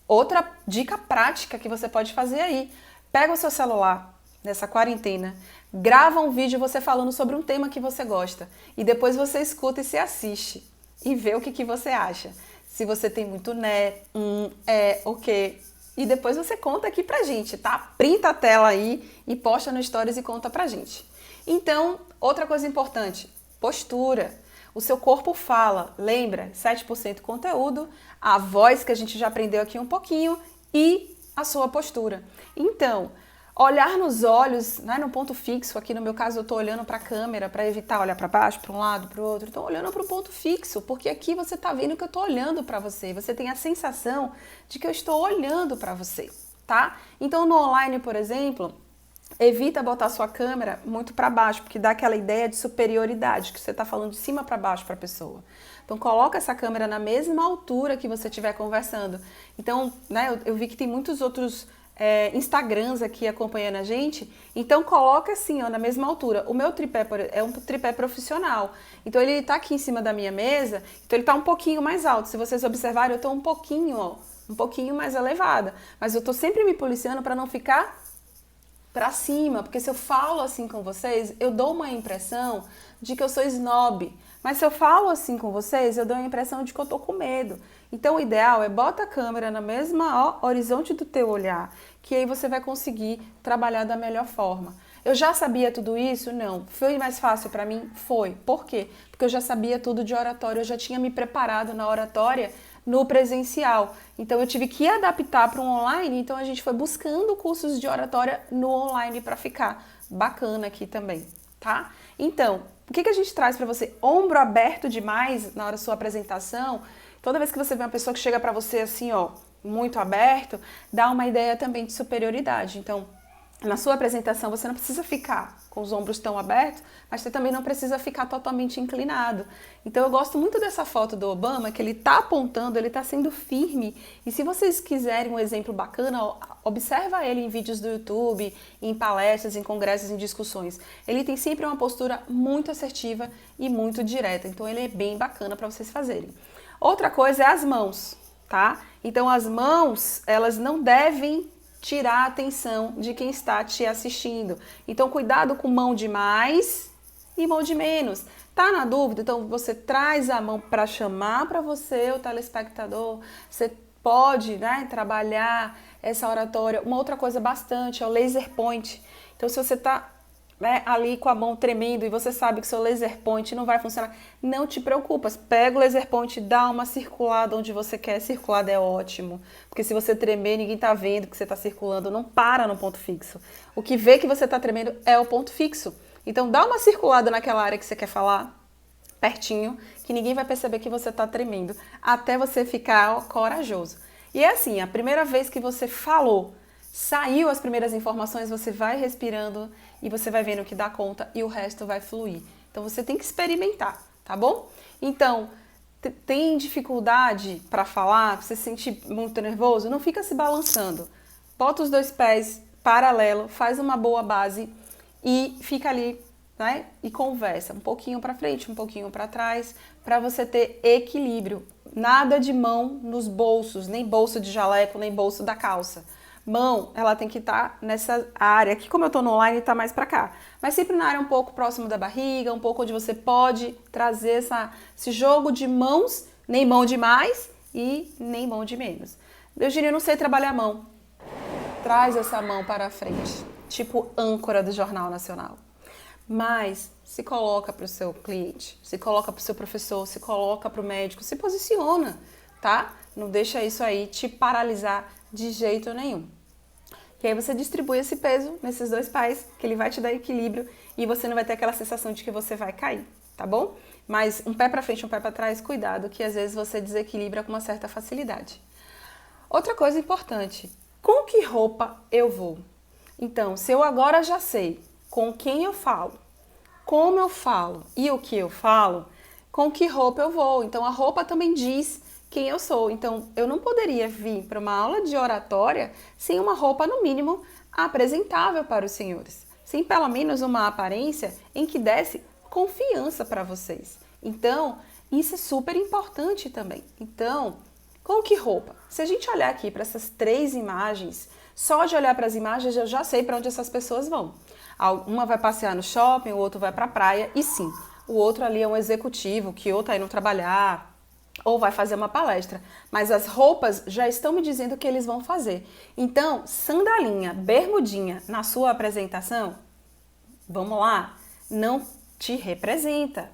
Outra dica prática que você pode fazer aí. Pega o seu celular nessa quarentena, grava um vídeo você falando sobre um tema que você gosta e depois você escuta e se assiste e vê o que você acha. Se você tem muito né, ok. E depois você conta aqui pra gente, tá? Printa a tela aí e posta no Stories e conta pra gente. Então, outra coisa importante, postura. O seu corpo fala, lembra? 7% conteúdo, a voz que a gente já aprendeu aqui um pouquinho e a sua postura. Então, olhar nos olhos, né, no ponto fixo, aqui no meu caso eu estou olhando para a câmera para evitar olhar para baixo, para um lado, para o outro. Estou olhando para o ponto fixo, porque aqui você está vendo que eu estou olhando para você. Você tem a sensação de que eu estou olhando para você, tá? Então no online, por exemplo, evita botar sua câmera muito para baixo, porque dá aquela ideia de superioridade, que você está falando de cima para baixo para a pessoa. Então coloca essa câmera na mesma altura que você estiver conversando. Então, né, eu vi que tem muitos outros Instagrams aqui acompanhando a gente, então coloca assim, ó, na mesma altura. O meu tripé é um tripé profissional, então ele tá aqui em cima da minha mesa, então ele tá um pouquinho mais alto. Se vocês observarem, eu tô um pouquinho, ó, um pouquinho mais elevada. Mas eu tô sempre me policiando para não ficar para cima, porque se eu falo assim com vocês, eu dou uma impressão de que eu sou snob. Mas se eu falo assim com vocês, eu dou a impressão de que eu tô com medo. Então o ideal é bota a câmera na mesma horizonte do teu olhar, que aí você vai conseguir trabalhar da melhor forma. Eu já sabia tudo isso? Não. Foi mais fácil para mim? Foi. Por quê? Porque eu já sabia tudo de oratória, eu já tinha me preparado na oratória no presencial. Então eu tive que adaptar para um online, então a gente foi buscando cursos de oratória no online para ficar bacana aqui também, tá? Então, o que a gente traz para você? Ombro aberto demais na hora da sua apresentação. Toda vez que você vê uma pessoa que chega para você assim, ó, muito aberto, dá uma ideia também de superioridade. Então, na sua apresentação, você não precisa ficar com os ombros tão abertos, mas você também não precisa ficar totalmente inclinado. Então eu gosto muito dessa foto do Obama, que ele está apontando, ele está sendo firme. E se vocês quiserem um exemplo bacana, observa ele em vídeos do YouTube, em palestras, em congressos, em discussões. Ele tem sempre uma postura muito assertiva e muito direta. Então ele é bem bacana para vocês fazerem. Outra coisa é as mãos, tá? Então as mãos, elas não devem tirar a atenção de quem está te assistindo. Então, cuidado com mão de mais e mão de menos. Tá na dúvida? Então, você traz a mão para chamar para você o telespectador. Você pode, né, trabalhar essa oratória. Uma outra coisa bastante é o laser point. Então, se você está, né, ali com a mão tremendo e você sabe que seu laser point não vai funcionar, não te preocupas, pega o laser point, dá uma circulada onde você quer, circulada é ótimo, porque se você tremer, ninguém tá vendo que você tá circulando, não para no ponto fixo. O que vê que você tá tremendo é o ponto fixo. Então dá uma circulada naquela área que você quer falar, pertinho, que ninguém vai perceber que você tá tremendo, até você ficar corajoso. E é assim, a primeira vez que você falou, saiu as primeiras informações, você vai respirando e você vai vendo que dá conta e o resto vai fluir. Então você tem que experimentar, tá bom? Então, tem dificuldade para falar, você se sente muito nervoso, não fica se balançando. Bota os dois pés paralelo, faz uma boa base e fica ali, né? E conversa um pouquinho para frente, um pouquinho para trás, para você ter equilíbrio. Nada de mão nos bolsos, nem bolso de jaleco, nem bolso da calça. Mão, ela tem que estar nessa área. Aqui, como eu tô no online, tá mais pra cá. Mas sempre na área um pouco próximo da barriga, um pouco onde você pode trazer esse jogo de mãos, nem mão de mais e nem mão de menos. Eugênia, eu não sei trabalhar a mão. Traz essa mão para a frente, tipo âncora do Jornal Nacional. Mas se coloca para o seu cliente, se coloca para o seu professor, se coloca para o médico, se posiciona, tá? Não deixa isso aí te paralisar de jeito nenhum. E aí você distribui esse peso nesses dois pés, que ele vai te dar equilíbrio e você não vai ter aquela sensação de que você vai cair, tá bom? Mas um pé para frente, um pé para trás, cuidado, que às vezes você desequilibra com uma certa facilidade. Outra coisa importante, com que roupa eu vou? Então, se eu agora já sei com quem eu falo, como eu falo e o que eu falo, com que roupa eu vou? Então, a roupa também diz quem eu sou. Então, eu não poderia vir para uma aula de oratória sem uma roupa, no mínimo, apresentável para os senhores. Sem pelo menos uma aparência em que desse confiança para vocês. Então, isso é super importante também. Então, com que roupa? Se a gente olhar aqui para essas 3 imagens, só de olhar para as imagens eu já sei para onde essas pessoas vão. Uma vai passear no shopping, o outro vai para a praia e sim, o outro ali é um executivo que ou está indo trabalhar ou vai fazer uma palestra, mas as roupas já estão me dizendo o que eles vão fazer. Então, sandalinha, bermudinha na sua apresentação, vamos lá, não te representa.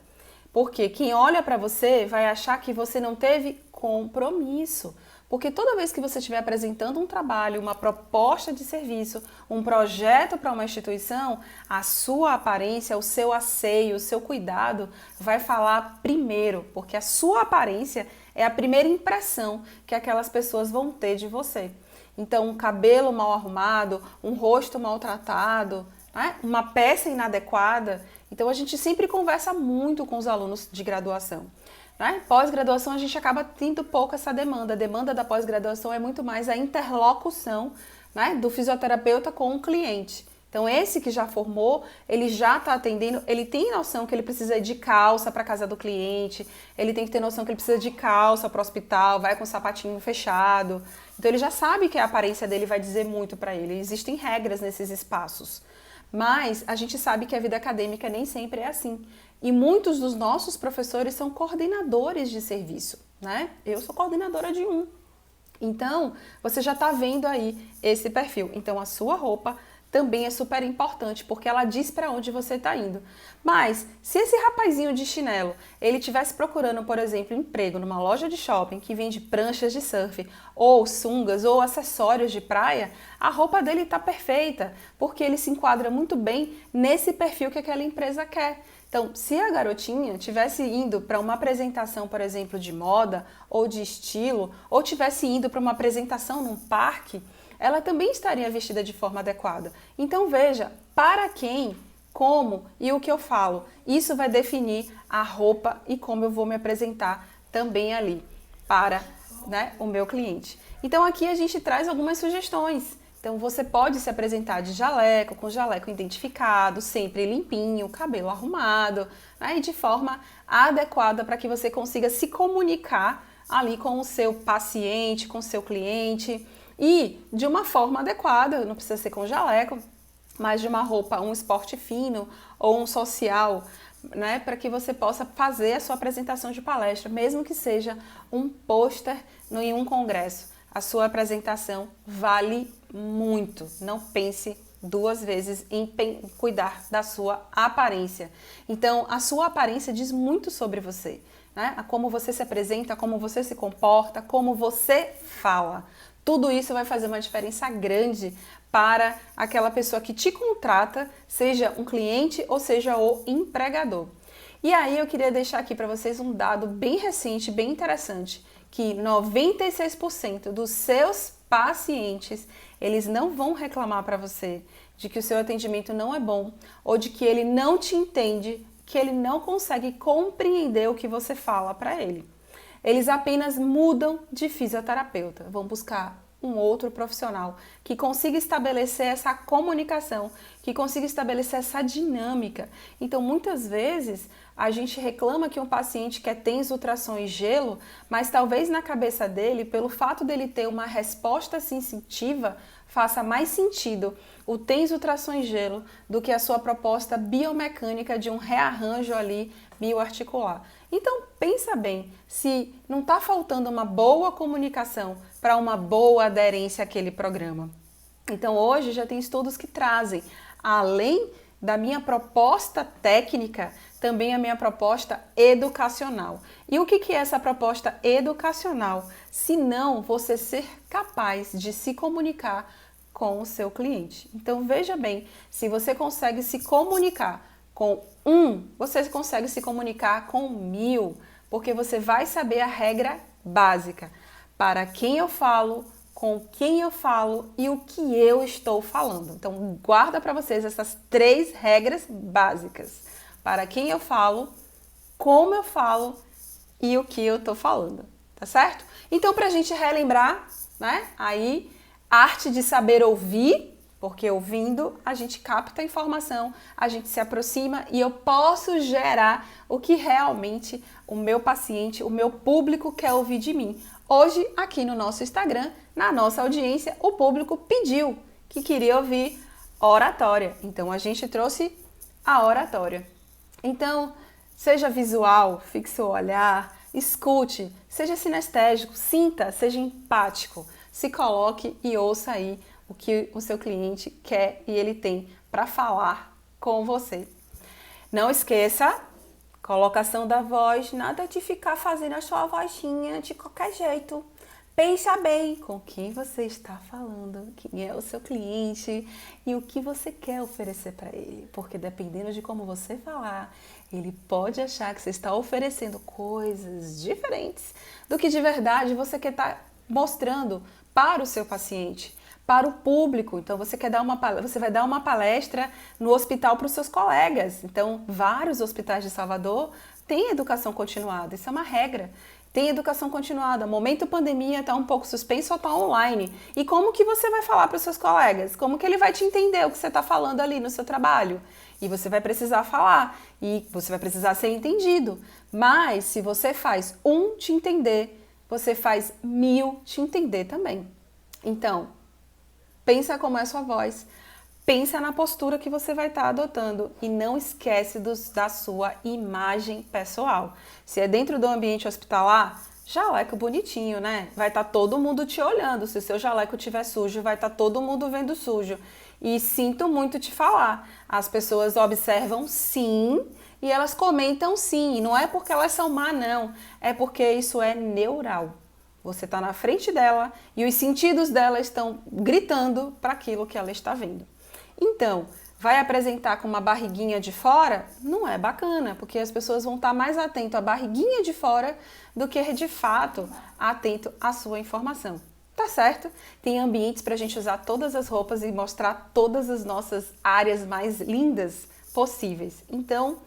Porque quem olha para você vai achar que você não teve compromisso. Porque toda vez que você estiver apresentando um trabalho, uma proposta de serviço, um projeto para uma instituição, a sua aparência, o seu asseio, o seu cuidado vai falar primeiro, porque a sua aparência é a primeira impressão que aquelas pessoas vão ter de você. Então, um cabelo mal arrumado, um rosto maltratado, né? Uma peça inadequada. Então, a gente sempre conversa muito com os alunos de graduação. Né? Pós-graduação a gente acaba tendo pouco essa demanda. A demanda da pós-graduação é muito mais a interlocução, né, do fisioterapeuta com o cliente. Então esse que já formou, ele já está atendendo, ele tem noção que ele precisa ir de calça para a casa do cliente, ele tem que ter noção que ele precisa de calça para o hospital, vai com o sapatinho fechado. Então ele já sabe que a aparência dele vai dizer muito para ele. Existem regras nesses espaços. Mas a gente sabe que a vida acadêmica nem sempre é assim. E muitos dos nossos professores são coordenadores de serviço, né? Eu sou coordenadora de um. Então, você já está vendo aí esse perfil. Então, a sua roupa também é super importante, porque ela diz para onde você está indo. Mas, se esse rapazinho de chinelo, ele estivesse procurando, por exemplo, emprego numa loja de shopping que vende pranchas de surf, ou sungas, ou acessórios de praia, a roupa dele está perfeita, porque ele se enquadra muito bem nesse perfil que aquela empresa quer. Então, se a garotinha estivesse indo para uma apresentação, por exemplo, de moda ou de estilo, ou estivesse indo para uma apresentação num parque, ela também estaria vestida de forma adequada. Então veja, para quem, como e o que eu falo, isso vai definir a roupa e como eu vou me apresentar também ali para, né, o meu cliente. Então aqui a gente traz algumas sugestões. Então você pode se apresentar de jaleco, com jaleco identificado, sempre limpinho, cabelo arrumado, né, e de forma adequada para que você consiga se comunicar ali com o seu paciente, com o seu cliente, e de uma forma adequada, não precisa ser com jaleco, mas de uma roupa, um esporte fino ou um social, né, para que você possa fazer a sua apresentação de palestra, mesmo que seja um pôster em um congresso. A sua apresentação vale muito. Não pense duas vezes em cuidar da sua aparência. Então, a sua aparência diz muito sobre você, né? Como você se apresenta, como você se comporta, como você fala. Tudo isso vai fazer uma diferença grande para aquela pessoa que te contrata, seja um cliente ou seja o empregador. E aí eu queria deixar aqui para vocês um dado bem recente, bem interessante, que 96% dos seus pacientes, eles não vão reclamar para você de que o seu atendimento não é bom ou de que ele não te entende, que ele não consegue compreender o que você fala para ele. Eles apenas mudam de fisioterapeuta, vão buscar um outro profissional que consiga estabelecer essa comunicação, que consiga estabelecer essa dinâmica. Então, muitas vezes, a gente reclama que um paciente quer TENS, ultrassom e gelo, mas talvez na cabeça dele, pelo fato dele ter uma resposta sensitiva, faça mais sentido o TENS, ultrassom e gelo do que a sua proposta biomecânica de um rearranjo ali bioarticular. Então, pensa bem, se não está faltando uma boa comunicação para uma boa aderência àquele programa. Então, hoje já tem estudos que trazem, além da minha proposta técnica, também a minha proposta educacional. E o que é essa proposta educacional? Se não você ser capaz de se comunicar com o seu cliente. Então, veja bem, se você consegue se comunicar com você consegue se comunicar com 1000, porque você vai saber a regra básica. Para quem eu falo, com quem eu falo e o que eu estou falando. Então, guarda para vocês essas 3 regras básicas. Para quem eu falo, como eu falo e o que eu estou falando, tá certo? Então, para a gente relembrar, né, aí, arte de saber ouvir, porque ouvindo a gente capta a informação, a gente se aproxima e eu posso gerar o que realmente o meu paciente, o meu público quer ouvir de mim. Hoje, aqui no nosso Instagram, na nossa audiência, o público pediu que queria ouvir oratória. Então, a gente trouxe a oratória. Então, seja visual, fixe o olhar, escute, seja sinestésico, sinta, seja empático, se coloque e ouça aí o que o seu cliente quer e ele tem para falar com você. Não esqueça, colocação da voz, nada de ficar fazendo a sua vozinha de qualquer jeito. Pensa bem com quem você está falando, quem é o seu cliente e o que você quer oferecer para ele. Porque dependendo de como você falar, ele pode achar que você está oferecendo coisas diferentes do que de verdade você quer estar mostrando para o seu paciente, para o público. Então você vai dar uma palestra no hospital para os seus colegas. Então vários hospitais de Salvador têm educação continuada, isso é uma regra. Tem educação continuada. Momento pandemia, está um pouco suspenso ou está online. E como que você vai falar para os seus colegas? Como que ele vai te entender o que você está falando ali no seu trabalho? E você vai precisar falar. E você vai precisar ser entendido. Mas se você faz te entender, você faz 1000 te entender também. Então, pensa como é a sua voz, pensa na postura que você vai estar adotando e não esquece da sua imagem pessoal. Se é dentro do ambiente hospitalar, jaleco bonitinho, né? Vai estar todo mundo te olhando. Se o seu jaleco estiver sujo, vai estar todo mundo vendo sujo. E sinto muito te falar, as pessoas observam sim e elas comentam sim. E não é porque elas são má, não. É porque isso é neural. Você está na frente dela e os sentidos dela estão gritando para aquilo que ela está vendo. Então, vai apresentar com uma barriguinha de fora? Não é bacana, porque as pessoas vão estar mais atentas à barriguinha de fora do que de fato atento à sua informação. Tá certo? Tem ambientes para a gente usar todas as roupas e mostrar todas as nossas áreas mais lindas possíveis. Então,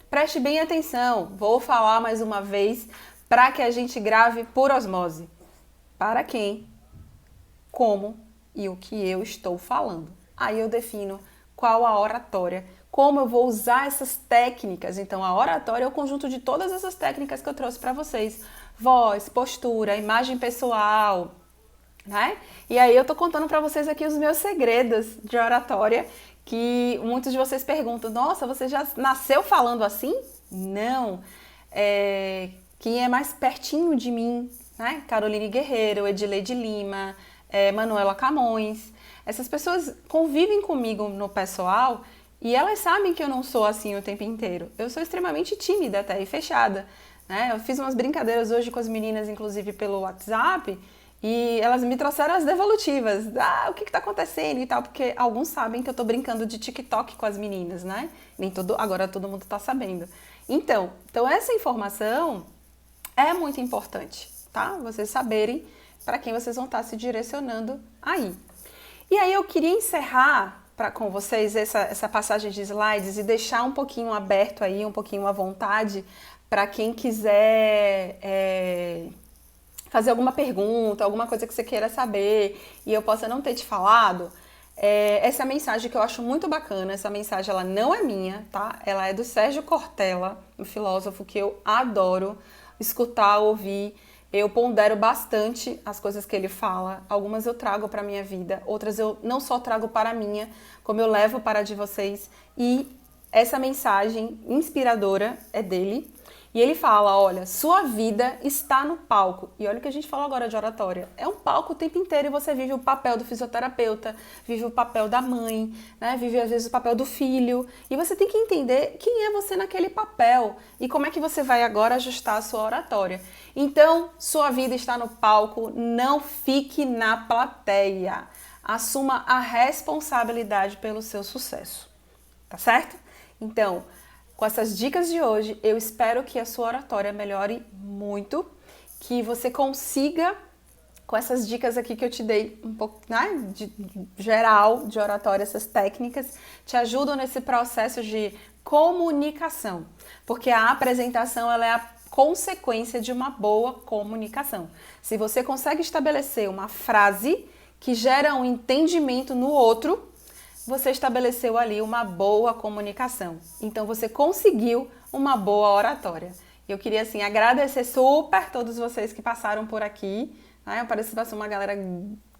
preste bem atenção. Vou falar mais uma vez para que a gente grave por osmose. Para quem, como e o que eu estou falando. Aí eu defino qual a oratória, como eu vou usar essas técnicas. Então, a oratória é o conjunto de todas essas técnicas que eu trouxe para vocês. Voz, postura, imagem pessoal, né? E aí eu tô contando para vocês aqui os meus segredos de oratória, que muitos de vocês perguntam, nossa, você já nasceu falando assim? Não. Quem é mais pertinho de mim, né? Caroline Guerreiro, Edileide Lima, Manuela Camões. Essas pessoas convivem comigo no pessoal e elas sabem que eu não sou assim o tempo inteiro. Eu sou extremamente tímida até e fechada, né? Eu fiz umas brincadeiras hoje com as meninas, inclusive pelo WhatsApp, e elas me trouxeram as devolutivas. O que tá acontecendo e tal, porque alguns sabem que eu tô brincando de TikTok com as meninas, né? Agora todo mundo tá sabendo. Então essa informação é muito importante, tá? Vocês saberem para quem vocês vão estar se direcionando aí. E aí eu queria encerrar com vocês essa passagem de slides e deixar um pouquinho aberto aí, um pouquinho à vontade, para quem quiser fazer alguma pergunta, alguma coisa que você queira saber e eu possa não ter te falado. Essa mensagem que eu acho muito bacana, essa mensagem ela não é minha, tá? Ela é do Sérgio Cortella, um filósofo que eu adoro escutar, ouvir. Eu pondero bastante as coisas que ele fala. Algumas eu trago para a minha vida, outras eu não só trago para a minha, como eu levo para a de vocês. E essa mensagem inspiradora é dele. E ele fala, olha, sua vida está no palco. E olha o que a gente falou agora de oratória. É um palco o tempo inteiro e você vive o papel do fisioterapeuta, vive o papel da mãe, né? Vive às vezes o papel do filho. E você tem que entender quem é você naquele papel e como é que você vai agora ajustar a sua oratória. Então, sua vida está no palco, não fique na plateia. Assuma a responsabilidade pelo seu sucesso. Tá certo? Então, com essas dicas de hoje, eu espero que a sua oratória melhore muito, que você consiga, com essas dicas aqui que eu te dei, um pouco, né, de geral de oratória, essas técnicas, te ajudam nesse processo de comunicação, porque a apresentação ela é a consequência de uma boa comunicação. Se você consegue estabelecer uma frase que gera um entendimento no outro, você estabeleceu ali uma boa comunicação. Então, você conseguiu uma boa oratória. Eu queria, assim, agradecer super todos vocês que passaram por aqui, né? Parece que passou uma galera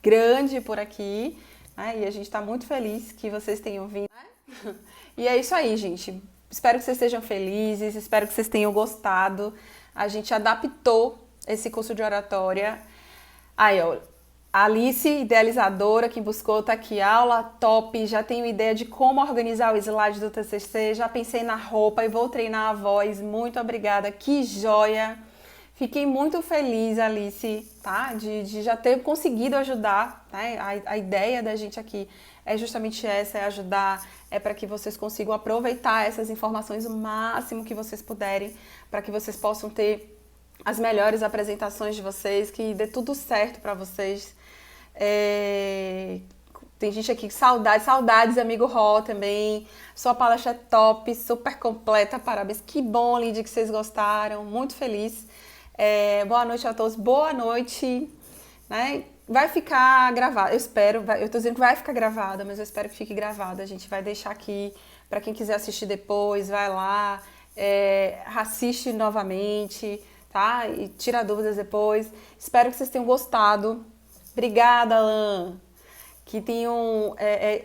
grande por aqui, né? E a gente está muito feliz que vocês tenham vindo. Né? E é isso aí, gente. Espero que vocês estejam felizes, espero que vocês tenham gostado. A gente adaptou esse curso de oratória. Aí, ó. A Alice, idealizadora, que buscou, tá aqui, aula top, já tenho ideia de como organizar o slide do TCC, já pensei na roupa e vou treinar a voz, muito obrigada, que joia! Fiquei muito feliz, Alice, tá? De já ter conseguido ajudar, né? A ideia da gente aqui é justamente essa, é ajudar, é para que vocês consigam aproveitar essas informações o máximo que vocês puderem, para que vocês possam ter as melhores apresentações de vocês, que dê tudo certo para vocês. Tem gente aqui, saudades, amigo Ró também. Sua palestra é top, super completa, parabéns. Que bom, Lídia, que vocês gostaram, muito feliz. Boa noite a todos, boa noite. Né? Vai ficar gravada, eu espero, eu tô dizendo que vai ficar gravada, mas eu espero que fique gravada. A gente vai deixar aqui para quem quiser assistir depois, vai lá, assiste novamente, tá? E tira dúvidas depois. Espero que vocês tenham gostado. Obrigada, Alan. Que tem um.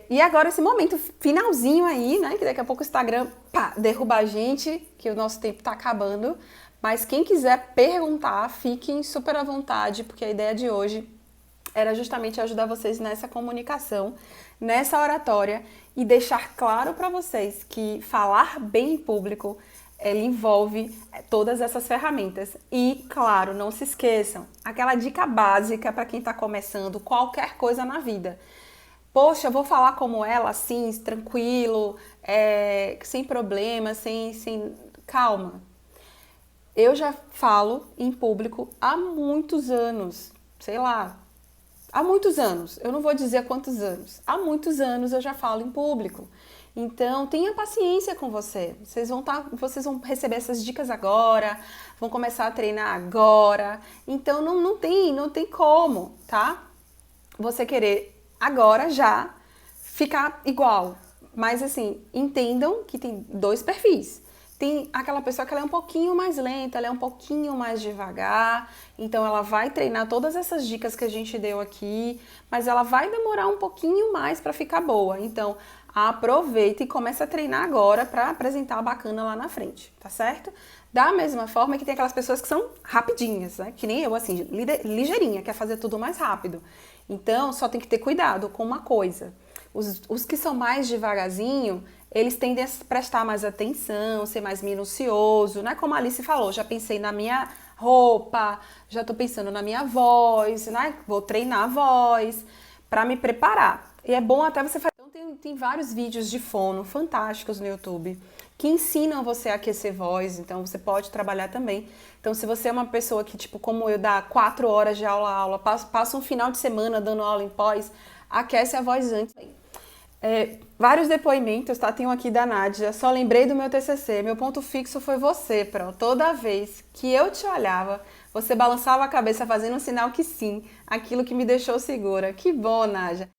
E agora esse momento finalzinho aí, né? Que daqui a pouco o Instagram derruba a gente, que o nosso tempo tá acabando. Mas quem quiser perguntar, fiquem super à vontade, porque a ideia de hoje era justamente ajudar vocês nessa comunicação, nessa oratória e deixar claro para vocês que falar bem em público ele envolve todas essas ferramentas. E, claro, não se esqueçam, aquela dica básica para quem está começando qualquer coisa na vida. Poxa, eu vou falar como ela, assim, tranquilo, sem problema, sem... Calma. Eu já falo em público há muitos anos, sei lá, há muitos anos, eu não vou dizer quantos anos, há muitos anos eu já falo em público. Então, tenha paciência com você. Vocês vão receber essas dicas agora, vão começar a treinar agora. Então, não tem como, tá? Você querer agora já ficar igual. Mas, assim, entendam que tem dois perfis. Tem aquela pessoa que ela é um pouquinho mais lenta, ela é um pouquinho mais devagar, então ela vai treinar todas essas dicas que a gente deu aqui, mas ela vai demorar um pouquinho mais para ficar boa. Então, aproveita e começa a treinar agora para apresentar bacana lá na frente, tá certo? Da mesma forma que tem aquelas pessoas que são rapidinhas, né? Que nem eu, assim, ligeirinha, quer fazer tudo mais rápido. Então, só tem que ter cuidado com uma coisa. Os que são mais devagarzinho, eles tendem a prestar mais atenção, ser mais minucioso, né? Como a Alice falou, já pensei na minha roupa, já tô pensando na minha voz, né? Vou treinar a voz para me preparar. E é bom até você fazer. Então, tem vários vídeos de fono fantásticos no YouTube que ensinam você a aquecer voz, então você pode trabalhar também. Então, se você é uma pessoa que, tipo, como eu, dá 4 horas de aula, passa um final de semana dando aula em pós, aquece a voz antes. Vários depoimentos, tá? Tem um aqui da Nádia. Só lembrei do meu TCC. Meu ponto fixo foi você, Pro. Toda vez que eu te olhava, você balançava a cabeça fazendo um sinal que sim. Aquilo que me deixou segura. Que bom, Nádia.